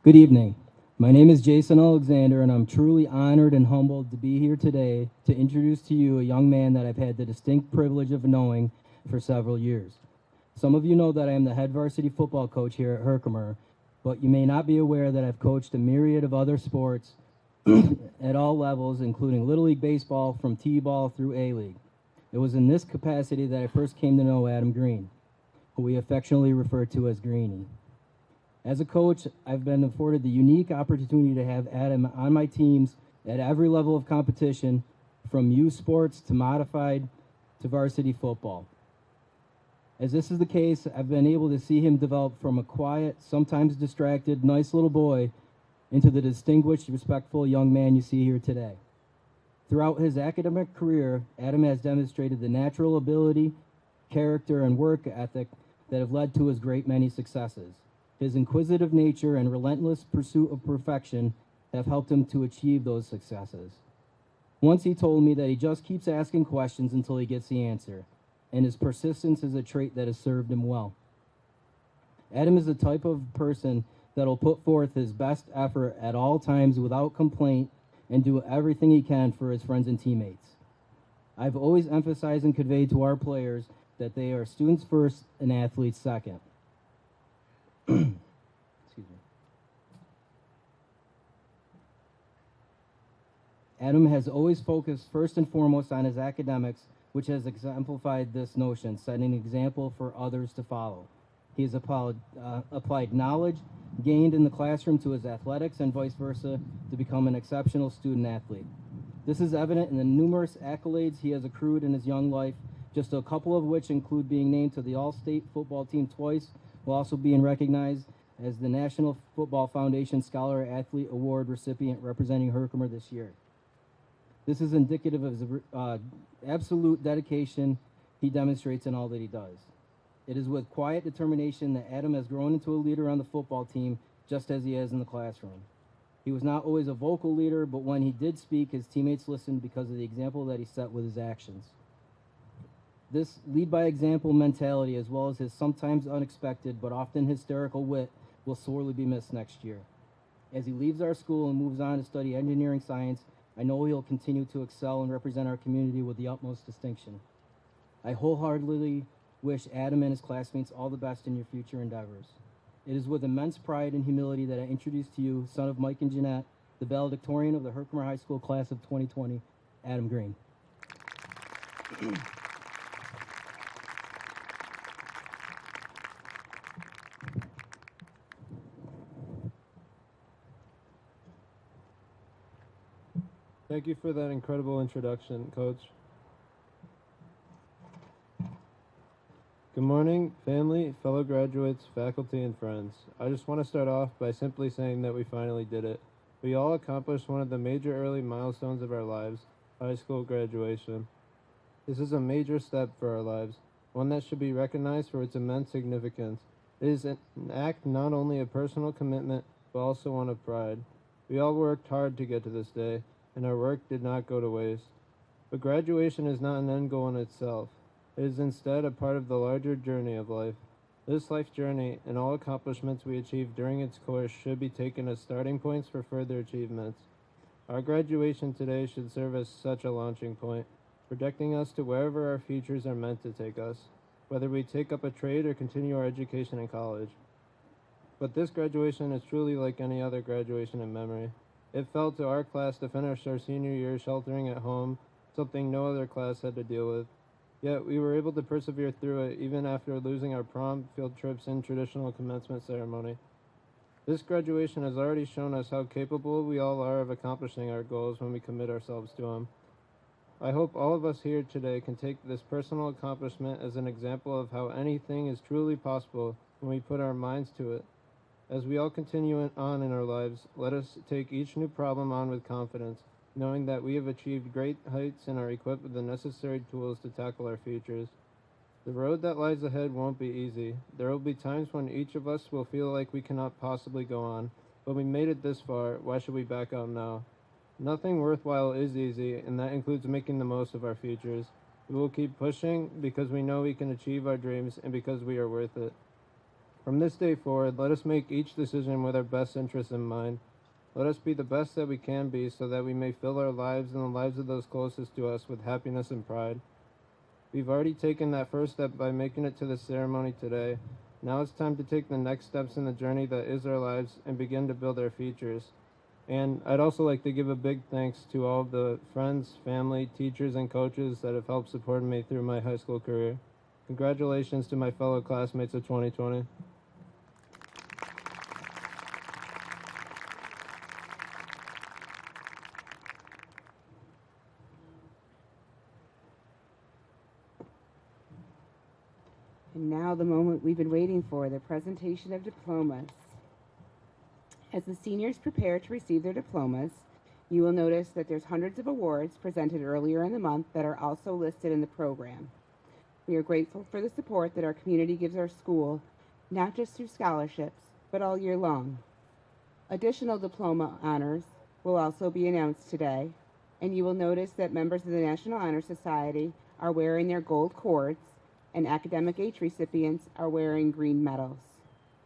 S18: Good evening. My name is Jason Alexander, and I'm truly honored and humbled to be here today to introduce to you a young man that I've had the distinct privilege of knowing for several years. Some of you know that I am the head varsity football coach here at Herkimer, but you may not be aware that I've coached a myriad of other sports at all levels, including Little League Baseball from T-ball through A-League. It was in this capacity that I first came to know Adam Green, who we affectionately refer to as Greenie. As a coach, I've been afforded the unique opportunity to have Adam on my teams at every level of competition, from youth sports to modified to varsity football. As this is the case, I've been able to see him develop from a quiet, sometimes distracted, nice little boy into the distinguished, respectful young man you see here today. Throughout his academic career, Adam has demonstrated the natural ability, character, and work ethic that have led to his great many successes. His inquisitive nature and relentless pursuit of perfection have helped him to achieve those successes. Once he told me that he just keeps asking questions until he gets the answer, and his persistence is a trait that has served him well. Adam is the type of person that will put forth his best effort at all times without complaint and do everything he can for his friends and teammates. I've always emphasized and conveyed to our players that they are students first and athletes second. Excuse me. Adam has always focused first and foremost on his academics, which has exemplified this notion, setting an example for others to follow. He has applied knowledge gained in the classroom to his athletics and vice versa to become an exceptional student athlete. This is evident in the numerous accolades he has accrued in his young life, just a couple of which include being named to the All-State football team twice, while also being recognized as the National Football Foundation Scholar Athlete Award recipient representing Herkimer this year. This is indicative of his absolute dedication he demonstrates in all that he does. It is with quiet determination that Adam has grown into a leader on the football team, just as he has in the classroom. He was not always a vocal leader, but when he did speak, his teammates listened because of the example that he set with his actions. This lead-by-example mentality, as well as his sometimes unexpected but often hysterical wit, will sorely be missed next year. As he leaves our school and moves on to study engineering science, I know he'll continue to excel and represent our community with the utmost distinction. I wholeheartedly wish Adam and his classmates all the best in your future endeavors. It is with immense pride and humility that I introduce to you, son of Mike and Jeanette, the valedictorian of the Herkimer High School class of 2020, Adam Green.
S19: Thank you for that incredible introduction, Coach. Good morning, family, fellow graduates, faculty, and friends. I just want to start off by simply saying that we finally did it. We all accomplished one of the major early milestones of our lives, high school graduation. This is a major step for our lives, one that should be recognized for its immense significance. It is an act not only of personal commitment, but also one of pride. We all worked hard to get to this day, and our work did not go to waste. But graduation is not an end goal in itself. It is instead a part of the larger journey of life. This life journey and all accomplishments we achieve during its course should be taken as starting points for further achievements. Our graduation today should serve as such a launching point, projecting us to wherever our futures are meant to take us, whether we take up a trade or continue our education in college. But this graduation is truly like any other graduation in memory. It fell to our class to finish our senior year sheltering at home, something no other class had to deal with. Yet we were able to persevere through it even after losing our prom, field trips, and traditional commencement ceremony. This graduation has already shown us how capable we all are of accomplishing our goals when we commit ourselves to them. I hope all of us here today can take this personal accomplishment as an example of how anything is truly possible when we put our minds to it. As we all continue on in our lives, let us take each new problem on with confidence, knowing that we have achieved great heights and are equipped with the necessary tools to tackle our futures. The road that lies ahead won't be easy. There will be times when each of us will feel like we cannot possibly go on, but we made it this far, why should we back out now? Nothing worthwhile is easy, and that includes making the most of our futures. We will keep pushing because we know we can achieve our dreams and because we are worth it. From this day forward, let us make each decision with our best interests in mind. Let us be the best that we can be so that we may fill our lives and the lives of those closest to us with happiness and pride. We've already taken that first step by making it to the ceremony today. Now it's time to take the next steps in the journey that is our lives and begin to build our futures. And I'd also like to give a big thanks to all of the friends, family, teachers, and coaches that have helped support me through my high school career. Congratulations to my fellow classmates of 2020.
S11: And now the moment we've been waiting for, the presentation of diplomas. As the seniors prepare to receive their diplomas, you will notice that there's hundreds of awards presented earlier in the month that are also listed in the program. We are grateful for the support that our community gives our school, not just through scholarships, but all year long. Additional diploma honors will also be announced today, and you will notice that members of the National Honor Society are wearing their gold cords, and academic H recipients are wearing green medals.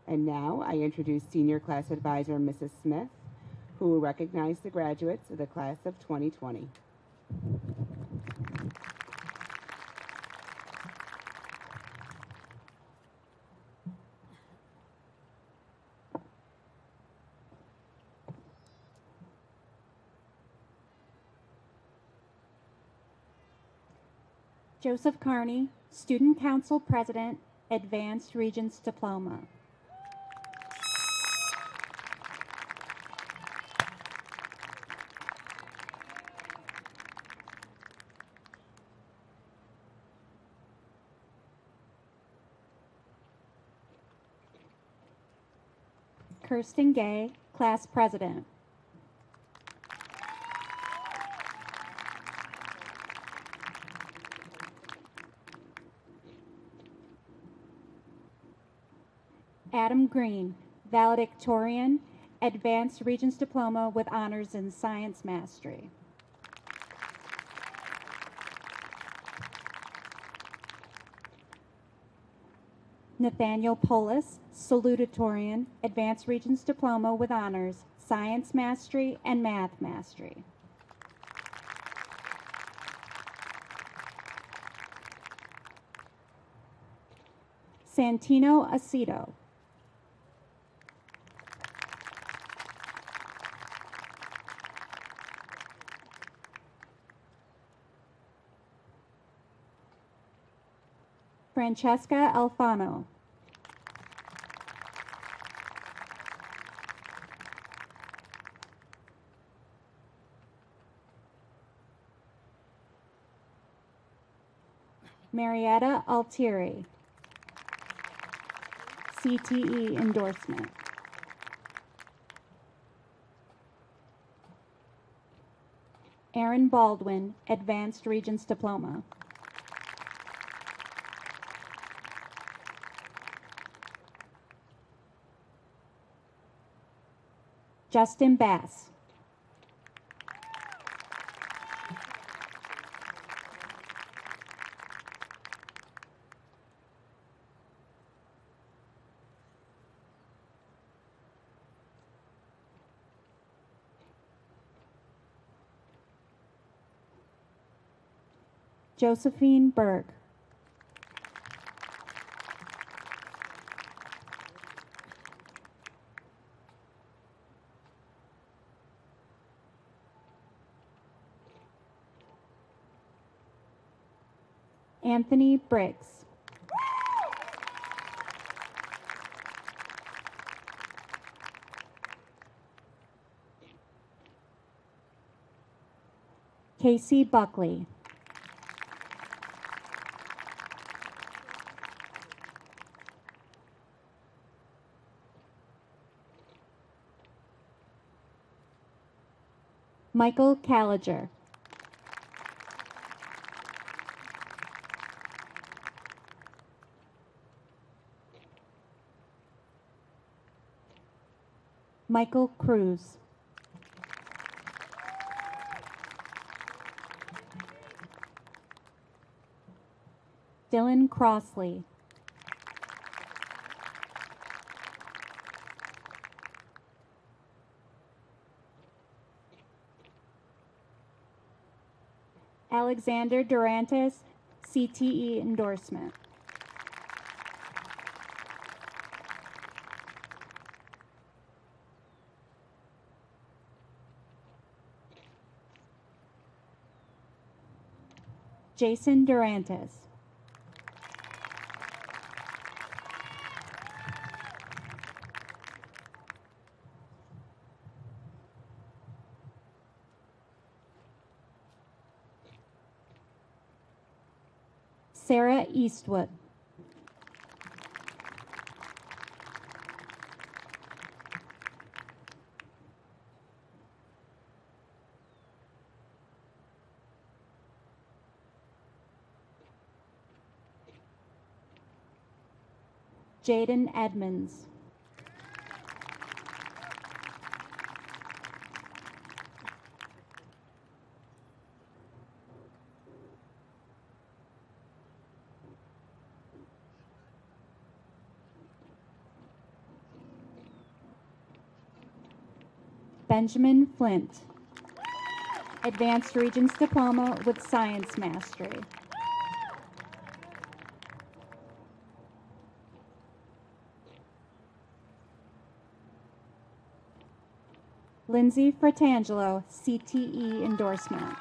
S11: And now I introduce Senior Class Advisor Mrs. Smith, who will recognize the graduates of the class of 2020.
S20: Joseph Carney, Student Council President, Advanced Regents Diploma. Kirsten Gay, Class President. Adam Green, valedictorian, Advanced Regents Diploma with honors in Science Mastery. Nathaniel Polis, salutatorian, Advanced Regents Diploma with honors, Science Mastery and Math Mastery. Santino Aceto. Francesca Alfano. Marietta Altieri. CTE endorsement. Aaron Baldwin, Advanced Regents Diploma. Justin Bass. Josephine Berg. Anthony Briggs. Casey Buckley. Michael Caliger. Michael Cruz. Dylan Crossley. Alexander Durantis, CTE endorsement. Jason Durantis. Sarah Eastwood. Jaden Edmonds. Benjamin Flint, Advanced Regents Diploma with Science Mastery. Lindsay Fratangelo, CTE endorsement.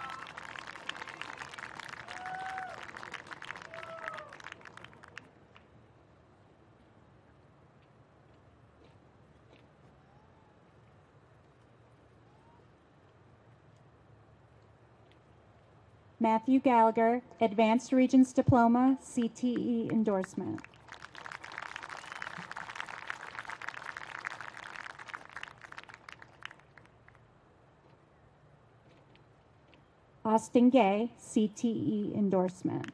S20: Matthew Gallagher, Advanced Regents Diploma, CTE endorsement. Austin Gay, CTE endorsement.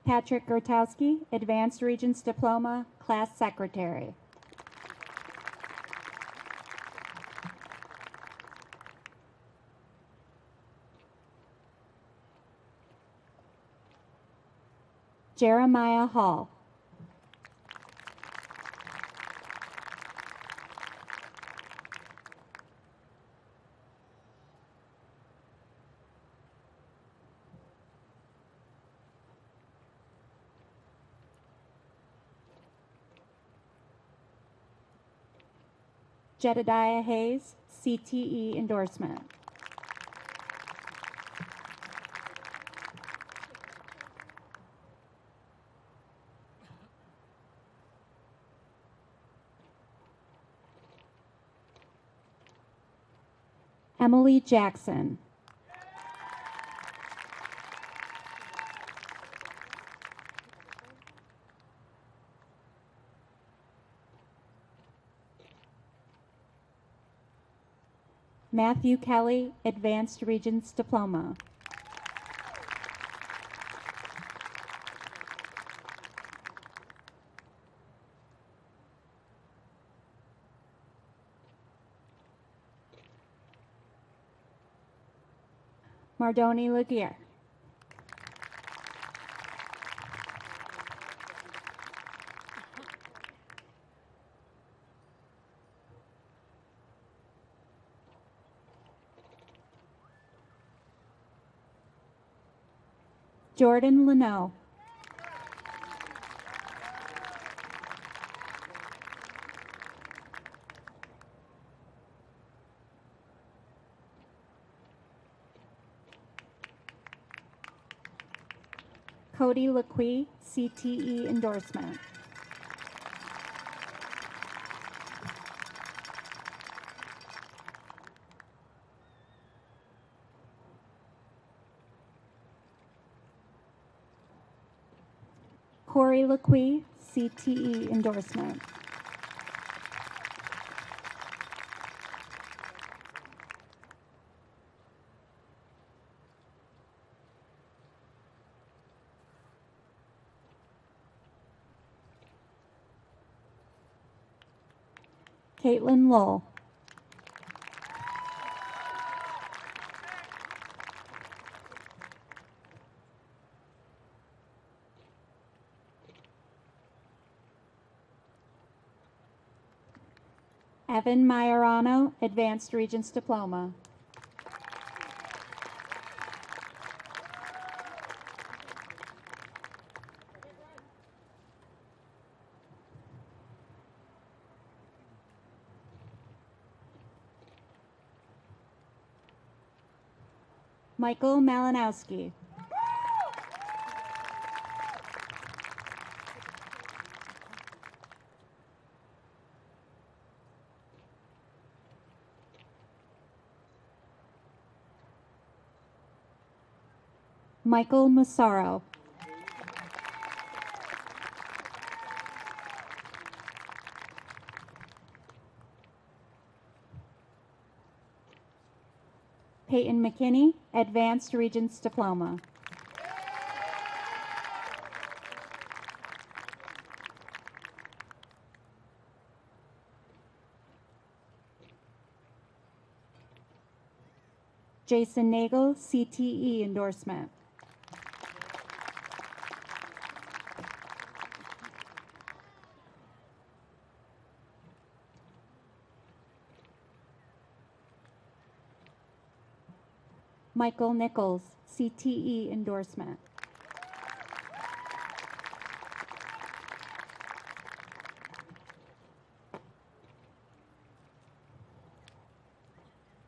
S20: Patrick Gertowski, Advanced Regents Diploma, Class Secretary. Jeremiah Hall. Jedediah Hayes, CTE endorsement. Emily Jackson. Matthew Kelly, Advanced Regents Diploma. Mardoni Laguerre. Jordan Leno. Cody LeQuee, CTE endorsement. Corey LeQuee, CTE endorsement. Caitlin Lowell. Evan Majorano, Advanced Regents Diploma. Michael Malinowski. Michael Massaro. Peyton McKinney, Advanced Regents Diploma. Jason Nagel, CTE endorsement. Michael Nichols, CTE endorsement.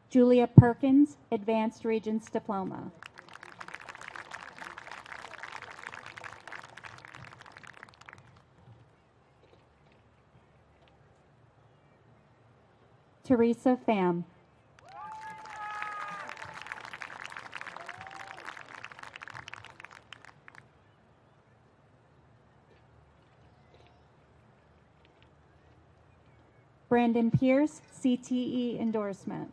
S20: Julia Perkins, Advanced Regents Diploma. Teresa Pham. Brandon Pierce, CTE endorsement.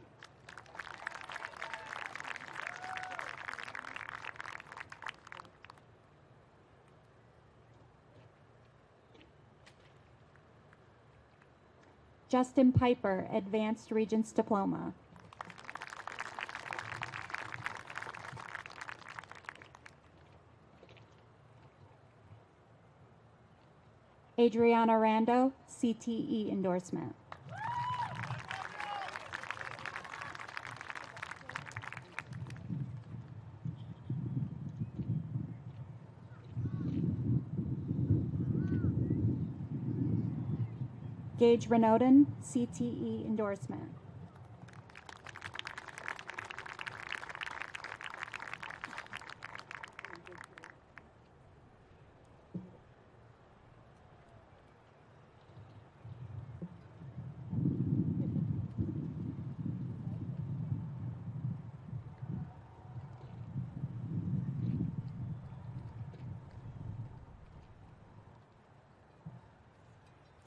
S20: Justin Piper, Advanced Regents Diploma. Adriana Rando, CTE endorsement. Gage Renaudin, CTE endorsement.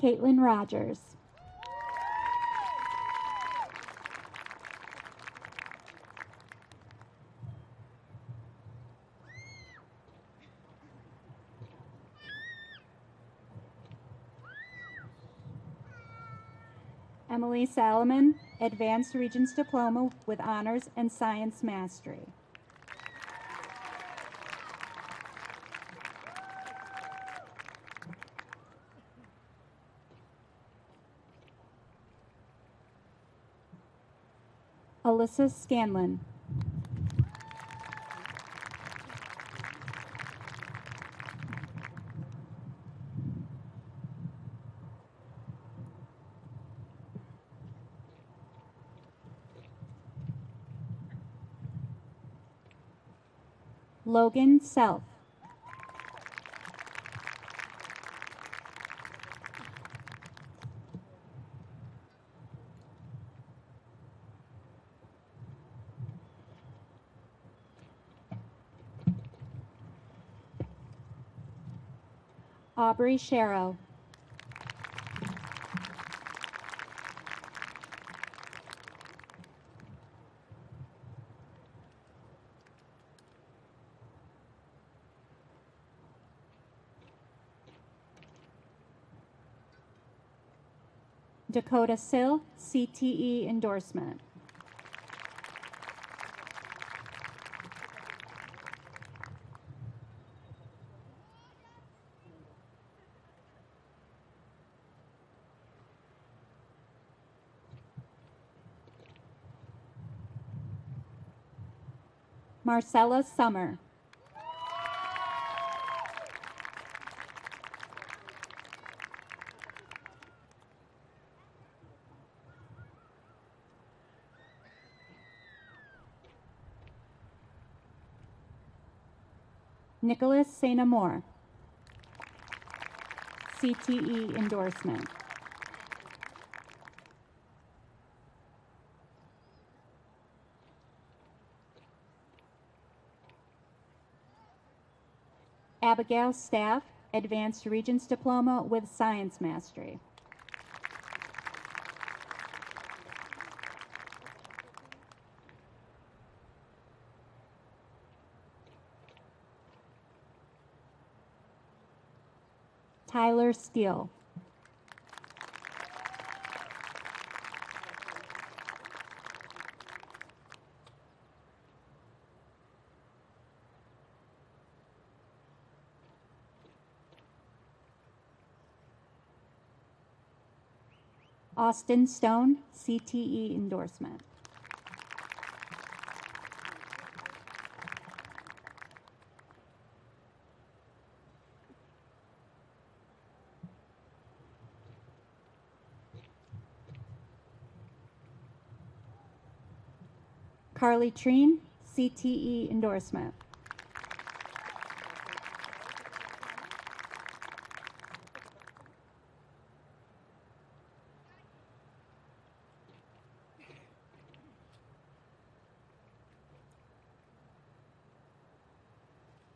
S20: Caitlin Rogers. Emily Salomon, Advanced Regents Diploma with Honors and Science Mastery. Alyssa Scanlon. Logan Self. Aubrey Sharrow. Dakota Sill, CTE endorsement. Marcella Summer. Nicholas St. Amour, CTE endorsement. Abigail Staff, Advanced Regents Diploma with Science Mastery. Tyler Steele. Austin Stone, CTE endorsement. Carly Treen, CTE endorsement.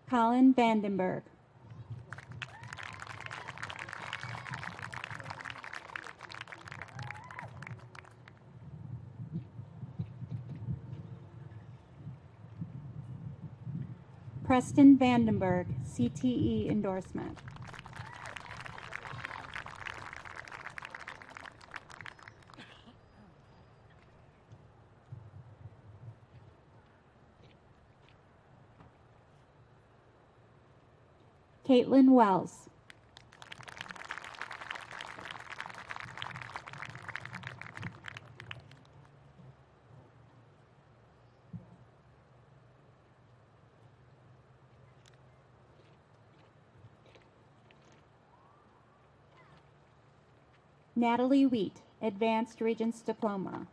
S20: Colin Vandenberg. Preston Vandenberg, CTE endorsement. Caitlin Wells. Natalie Wheat, Advanced Regents Diploma.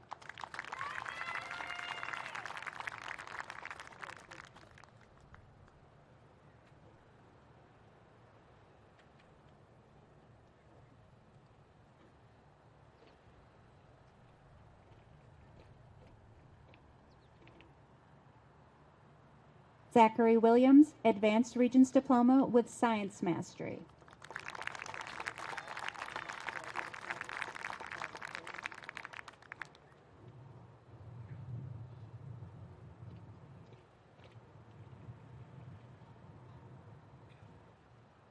S20: Zachary Williams, Advanced Regents Diploma with Science Mastery.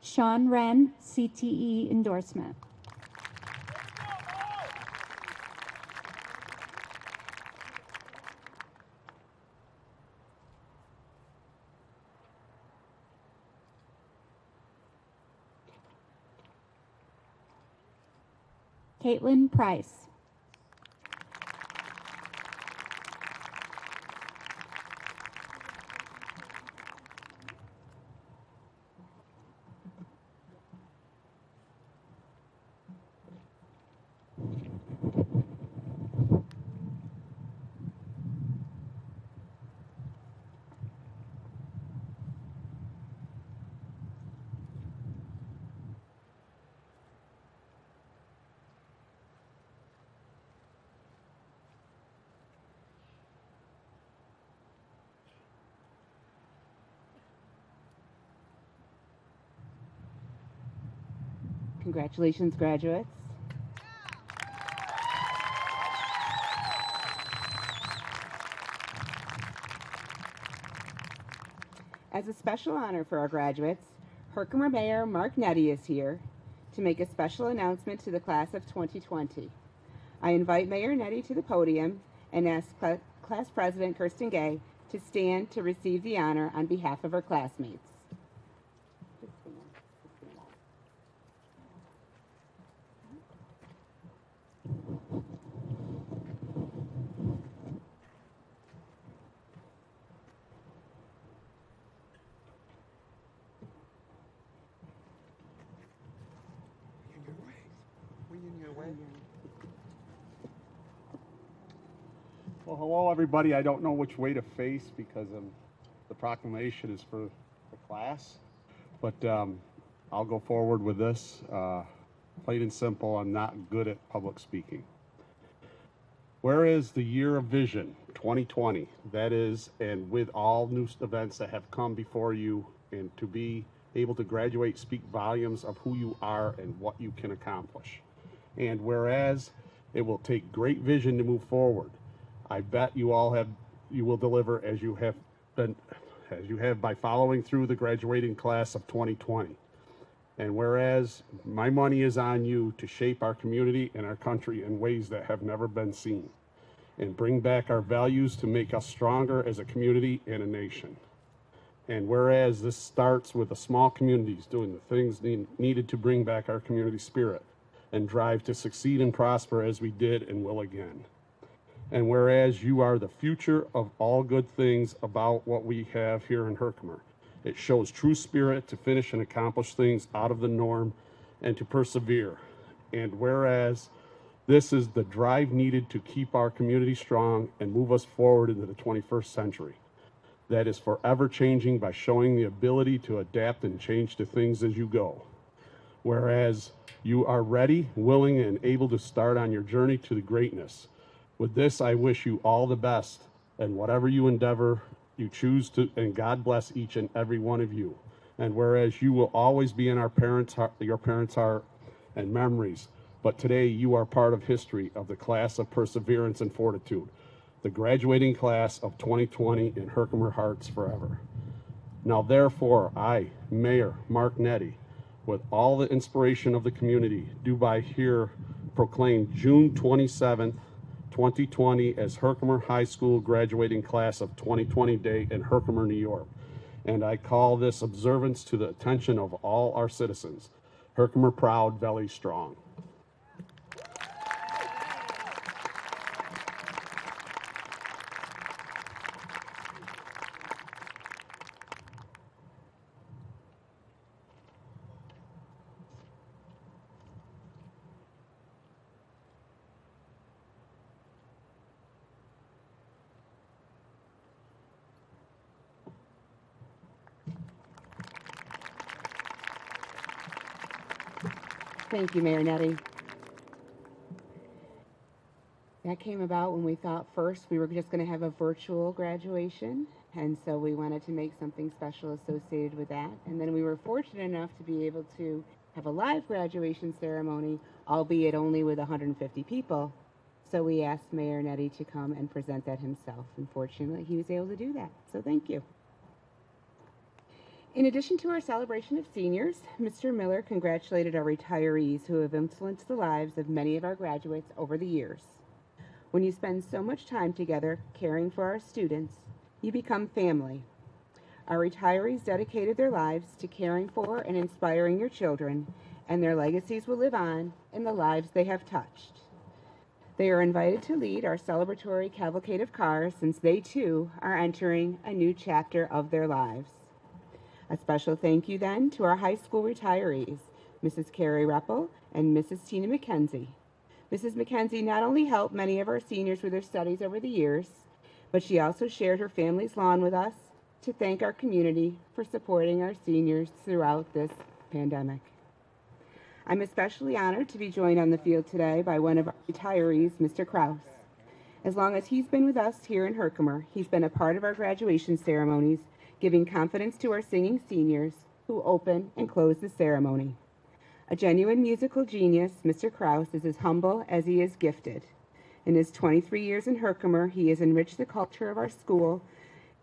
S20: Sean Wren, CTE endorsement. Caitlin Price.
S11: Congratulations, graduates. As a special honor for our graduates, Herkimer Mayor Mark Nettie is here to make a special announcement to the class of 2020. I invite Mayor Nettie to the podium and ask Class President Kirsten Gay to stand to receive the honor on behalf of her classmates.
S21: Well, hello, everybody. I don't know which way to face because the proclamation is for the class, but I'll go forward with this. Plain and simple, I'm not good at public speaking. Whereas the year of vision, 2020, that is, and with all new events that have come before you, and to be able to graduate speak volumes of who you are and what you can accomplish. And whereas it will take great vision to move forward, I bet you will deliver as you have by following through the graduating class of 2020. And whereas my money is on you to shape our community and our country in ways that have never been seen, and bring back our values to make us stronger as a community and a nation. And whereas this starts with the small communities doing the things needed to bring back our community spirit, and drive to succeed and prosper as we did and will again. And whereas you are the future of all good things about what we have here in Herkimer, it shows true spirit to finish and accomplish things out of the norm and to persevere. And whereas this is the drive needed to keep our community strong and move us forward into the 21st century, that is forever changing by showing the ability to adapt and change to things as you go. Whereas you are ready, willing, and able to start on your journey to the greatness. With this, I wish you all the best, and whatever you endeavor, you choose to, and God bless each and every one of you. And whereas you will always be in our parents' heart, your parents' heart and memories, but today you are part of history of the class of perseverance and fortitude, the graduating class of 2020 in Herkimer hearts forever. Now therefore, I, Mayor Mark Nettie, with all the inspiration of the community, do by here proclaim June 27th, 2020 as Herkimer High School graduating class of 2020 Day in Herkimer, New York. And I call this observance to the attention of all our citizens. Herkimer proud, Valley strong.
S11: Thank you, Mayor Nettie. That came about when we thought first we were just going to have a virtual graduation, and so we wanted to make something special associated with that. And then we were fortunate enough to be able to have a live graduation ceremony, albeit only with 150 people. So we asked Mayor Nettie to come and present that himself. And fortunately, he was able to do that. So thank you. In addition to our celebration of seniors, Mr. Miller congratulated our retirees who have influenced the lives of many of our graduates over the years. When you spend so much time together caring for our students, you become family. Our retirees dedicated their lives to caring for and inspiring your children, and their legacies will live on in the lives they have touched. They are invited to lead our celebratory cavalcade of cars since they too are entering a new chapter of their lives. A special thank you then to our high school retirees, Mrs. Carrie Reppel and Mrs. Tina McKenzie. Mrs. McKenzie not only helped many of our seniors with their studies over the years, but she also shared her family's lawn with us to thank our community for supporting our seniors throughout this pandemic. I'm especially honored to be joined on the field today by one of our retirees, Mr. Kraus. As long as he's been with us here in Herkimer, he's been a part of our graduation ceremonies, giving confidence to our singing seniors who open and close the ceremony. A genuine musical genius, Mr. Kraus is as humble as he is gifted. In his 23 years in Herkimer, he has enriched the culture of our school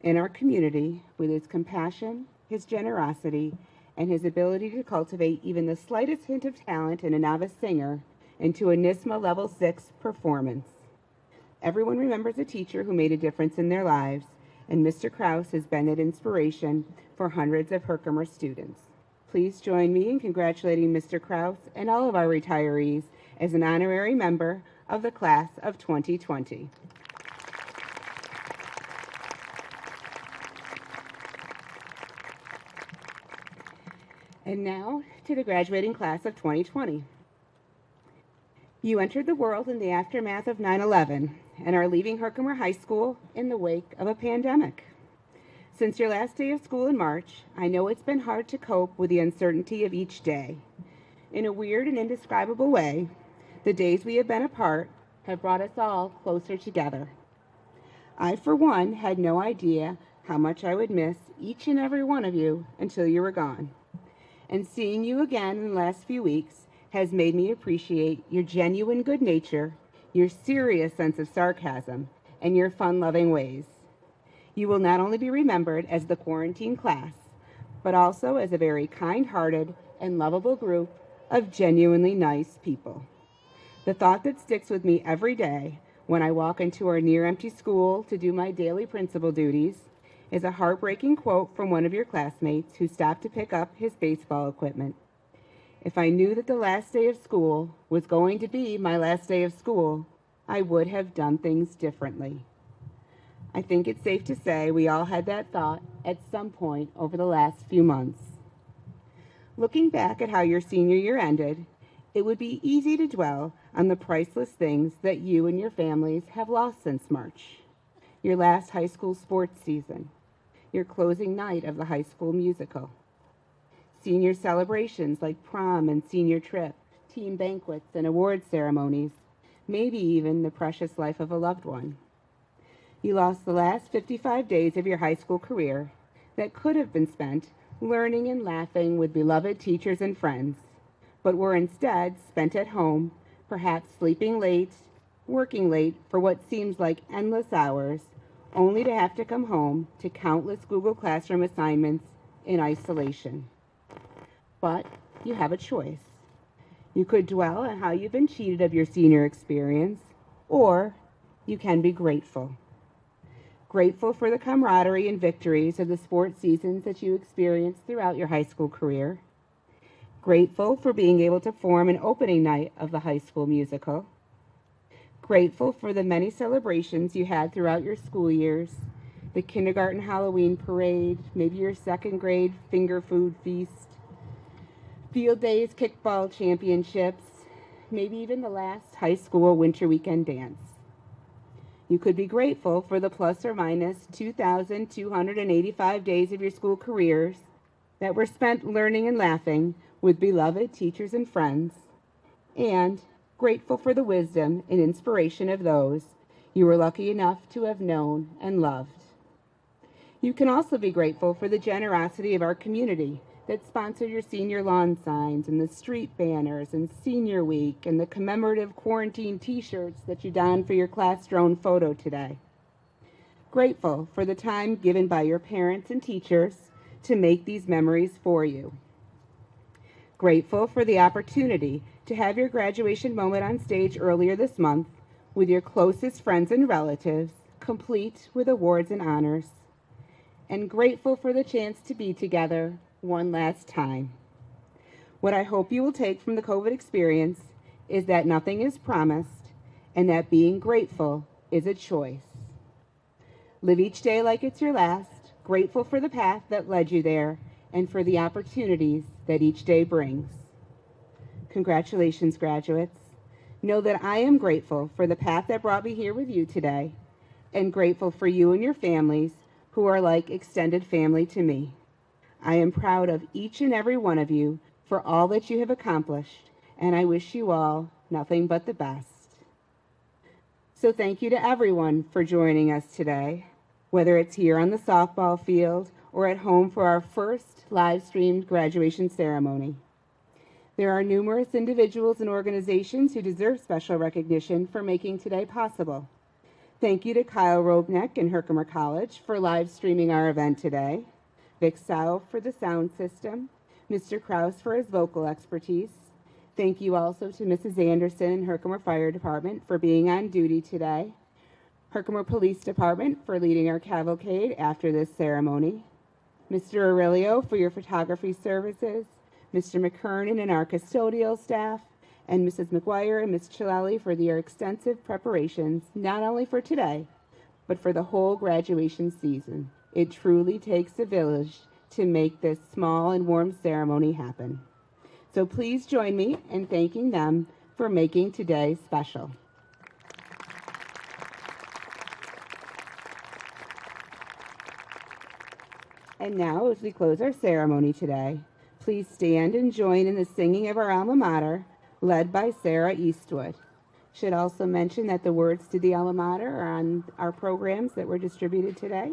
S11: and our community with his compassion, his generosity, and his ability to cultivate even the slightest hint of talent in a novice singer into a NISMA Level 6 performance. Everyone remembers a teacher who made a difference in their lives, and Mr. Kraus has been an inspiration for hundreds of Herkimer students. Please join me in congratulating Mr. Kraus and all of our retirees as an honorary member of the class of 2020. And now to the graduating class of 2020. You entered the world in the aftermath of 9/11 and are leaving Herkimer High School in the wake of a pandemic. Since your last day of school in March, I know it's been hard to cope with the uncertainty of each day. In a weird and indescribable way, the days we have been apart have brought us all closer together. I, for one, had no idea how much I would miss each and every one of you until you were gone. And seeing you again in the last few weeks has made me appreciate your genuine good nature, your serious sense of sarcasm, and your fun-loving ways. You will not only be remembered as the quarantine class, but also as a very kind-hearted and lovable group of genuinely nice people. The thought that sticks with me every day when I walk into our near-empty school to do my daily principal duties is a heartbreaking quote from one of your classmates who stopped to pick up his baseball equipment. If I knew that the last day of school was going to be my last day of school, I would have done things differently. I think it's safe to say we all had that thought at some point over the last few months. Looking back at how your senior year ended, it would be easy to dwell on the priceless things that you and your families have lost since March. Your last high school sports season, your closing night of the high school musical, senior celebrations like prom and senior trip, team banquets and award ceremonies, maybe even the precious life of a loved one. You lost the last 55 days of your high school career that could have been spent learning and laughing with beloved teachers and friends, but were instead spent at home, perhaps sleeping late, working late for what seems like endless hours, only to have to come home to countless Google Classroom assignments in isolation. But you have a choice. You could dwell on how you've been cheated of your senior experience, or you can be grateful. Grateful for the camaraderie and victories of the sports seasons that you experienced throughout your high school career. Grateful for being able to form an opening night of the high school musical. Grateful for the many celebrations you had throughout your school years, the kindergarten Halloween parade, maybe your second grade finger food feast, field days, kickball championships, maybe even the last high school winter weekend dance. You could be grateful for the plus or minus 2,285 days of your school careers that were spent learning and laughing with beloved teachers and friends, and grateful for the wisdom and inspiration of those you were lucky enough to have known and loved. You can also be grateful for the generosity of our community that sponsored your senior lawn signs and the street banners and senior week and the commemorative quarantine t-shirts that you donned for your class drone photo today. Grateful for the time given by your parents and teachers to make these memories for you. Grateful for the opportunity to have your graduation moment on stage earlier this month with your closest friends and relatives, complete with awards and honors. And grateful for the chance to be together one last time. What I hope you will take from the COVID experience is that nothing is promised and that being grateful is a choice. Live each day like it's your last, grateful for the path that led you there and for the opportunities that each day brings. Congratulations, graduates. Know that I am grateful for the path that brought me here with you today and grateful for you and your families who are like extended family to me. I am proud of each and every one of you for all that you have accomplished, and I wish you all nothing but the best. So thank you to everyone for joining us today, whether it's here on the softball field or at home for our first live-streamed graduation ceremony. There are numerous individuals and organizations who deserve special recognition for making today possible. Thank you to Kyle Robneck and Herkimer College for live streaming our event today. Vic Sau for the sound system, Mr. Kraus for his vocal expertise. Thank you also to Mrs. Anderson and Herkimer Fire Department for being on duty today. Herkimer Police Department for leading our cavalcade after this ceremony. Mr. Aurelio for your photography services, Mr. McKernan and our custodial staff, and Mrs. McGuire and Ms. Chilelli for their extensive preparations, not only for today, but for the whole graduation season. It truly takes a village to make this small and warm ceremony happen. So please join me in thanking them for making today special. And now, as we close our ceremony today, please stand and join in the singing of our alma mater, led by Sarah Eastwood. Should also mention that the words to the alma mater are on our programs that were distributed today.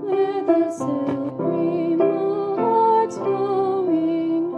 S14: With the silvery hearts flowing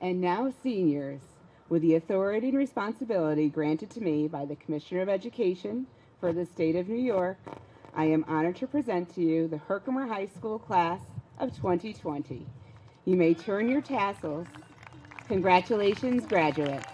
S11: And now, seniors, with the authority and responsibility granted to me by the Commissioner of Education for the state of New York, I am honored to present to you the Herkimer High School class of 2020. You may turn your tassels. Congratulations, graduates.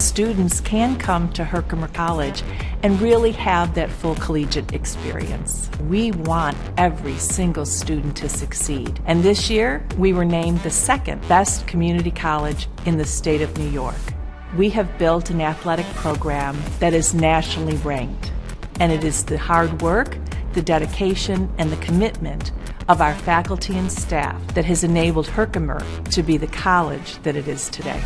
S2: students can come to Herkimer College and really have that full collegiate experience. We want every single student to succeed. And this year, we were named the second best community college in the state of New York. We have built an athletic program that is nationally ranked. And it is the hard work, the dedication, and the commitment of our faculty and staff that has enabled Herkimer to be the college that it is today.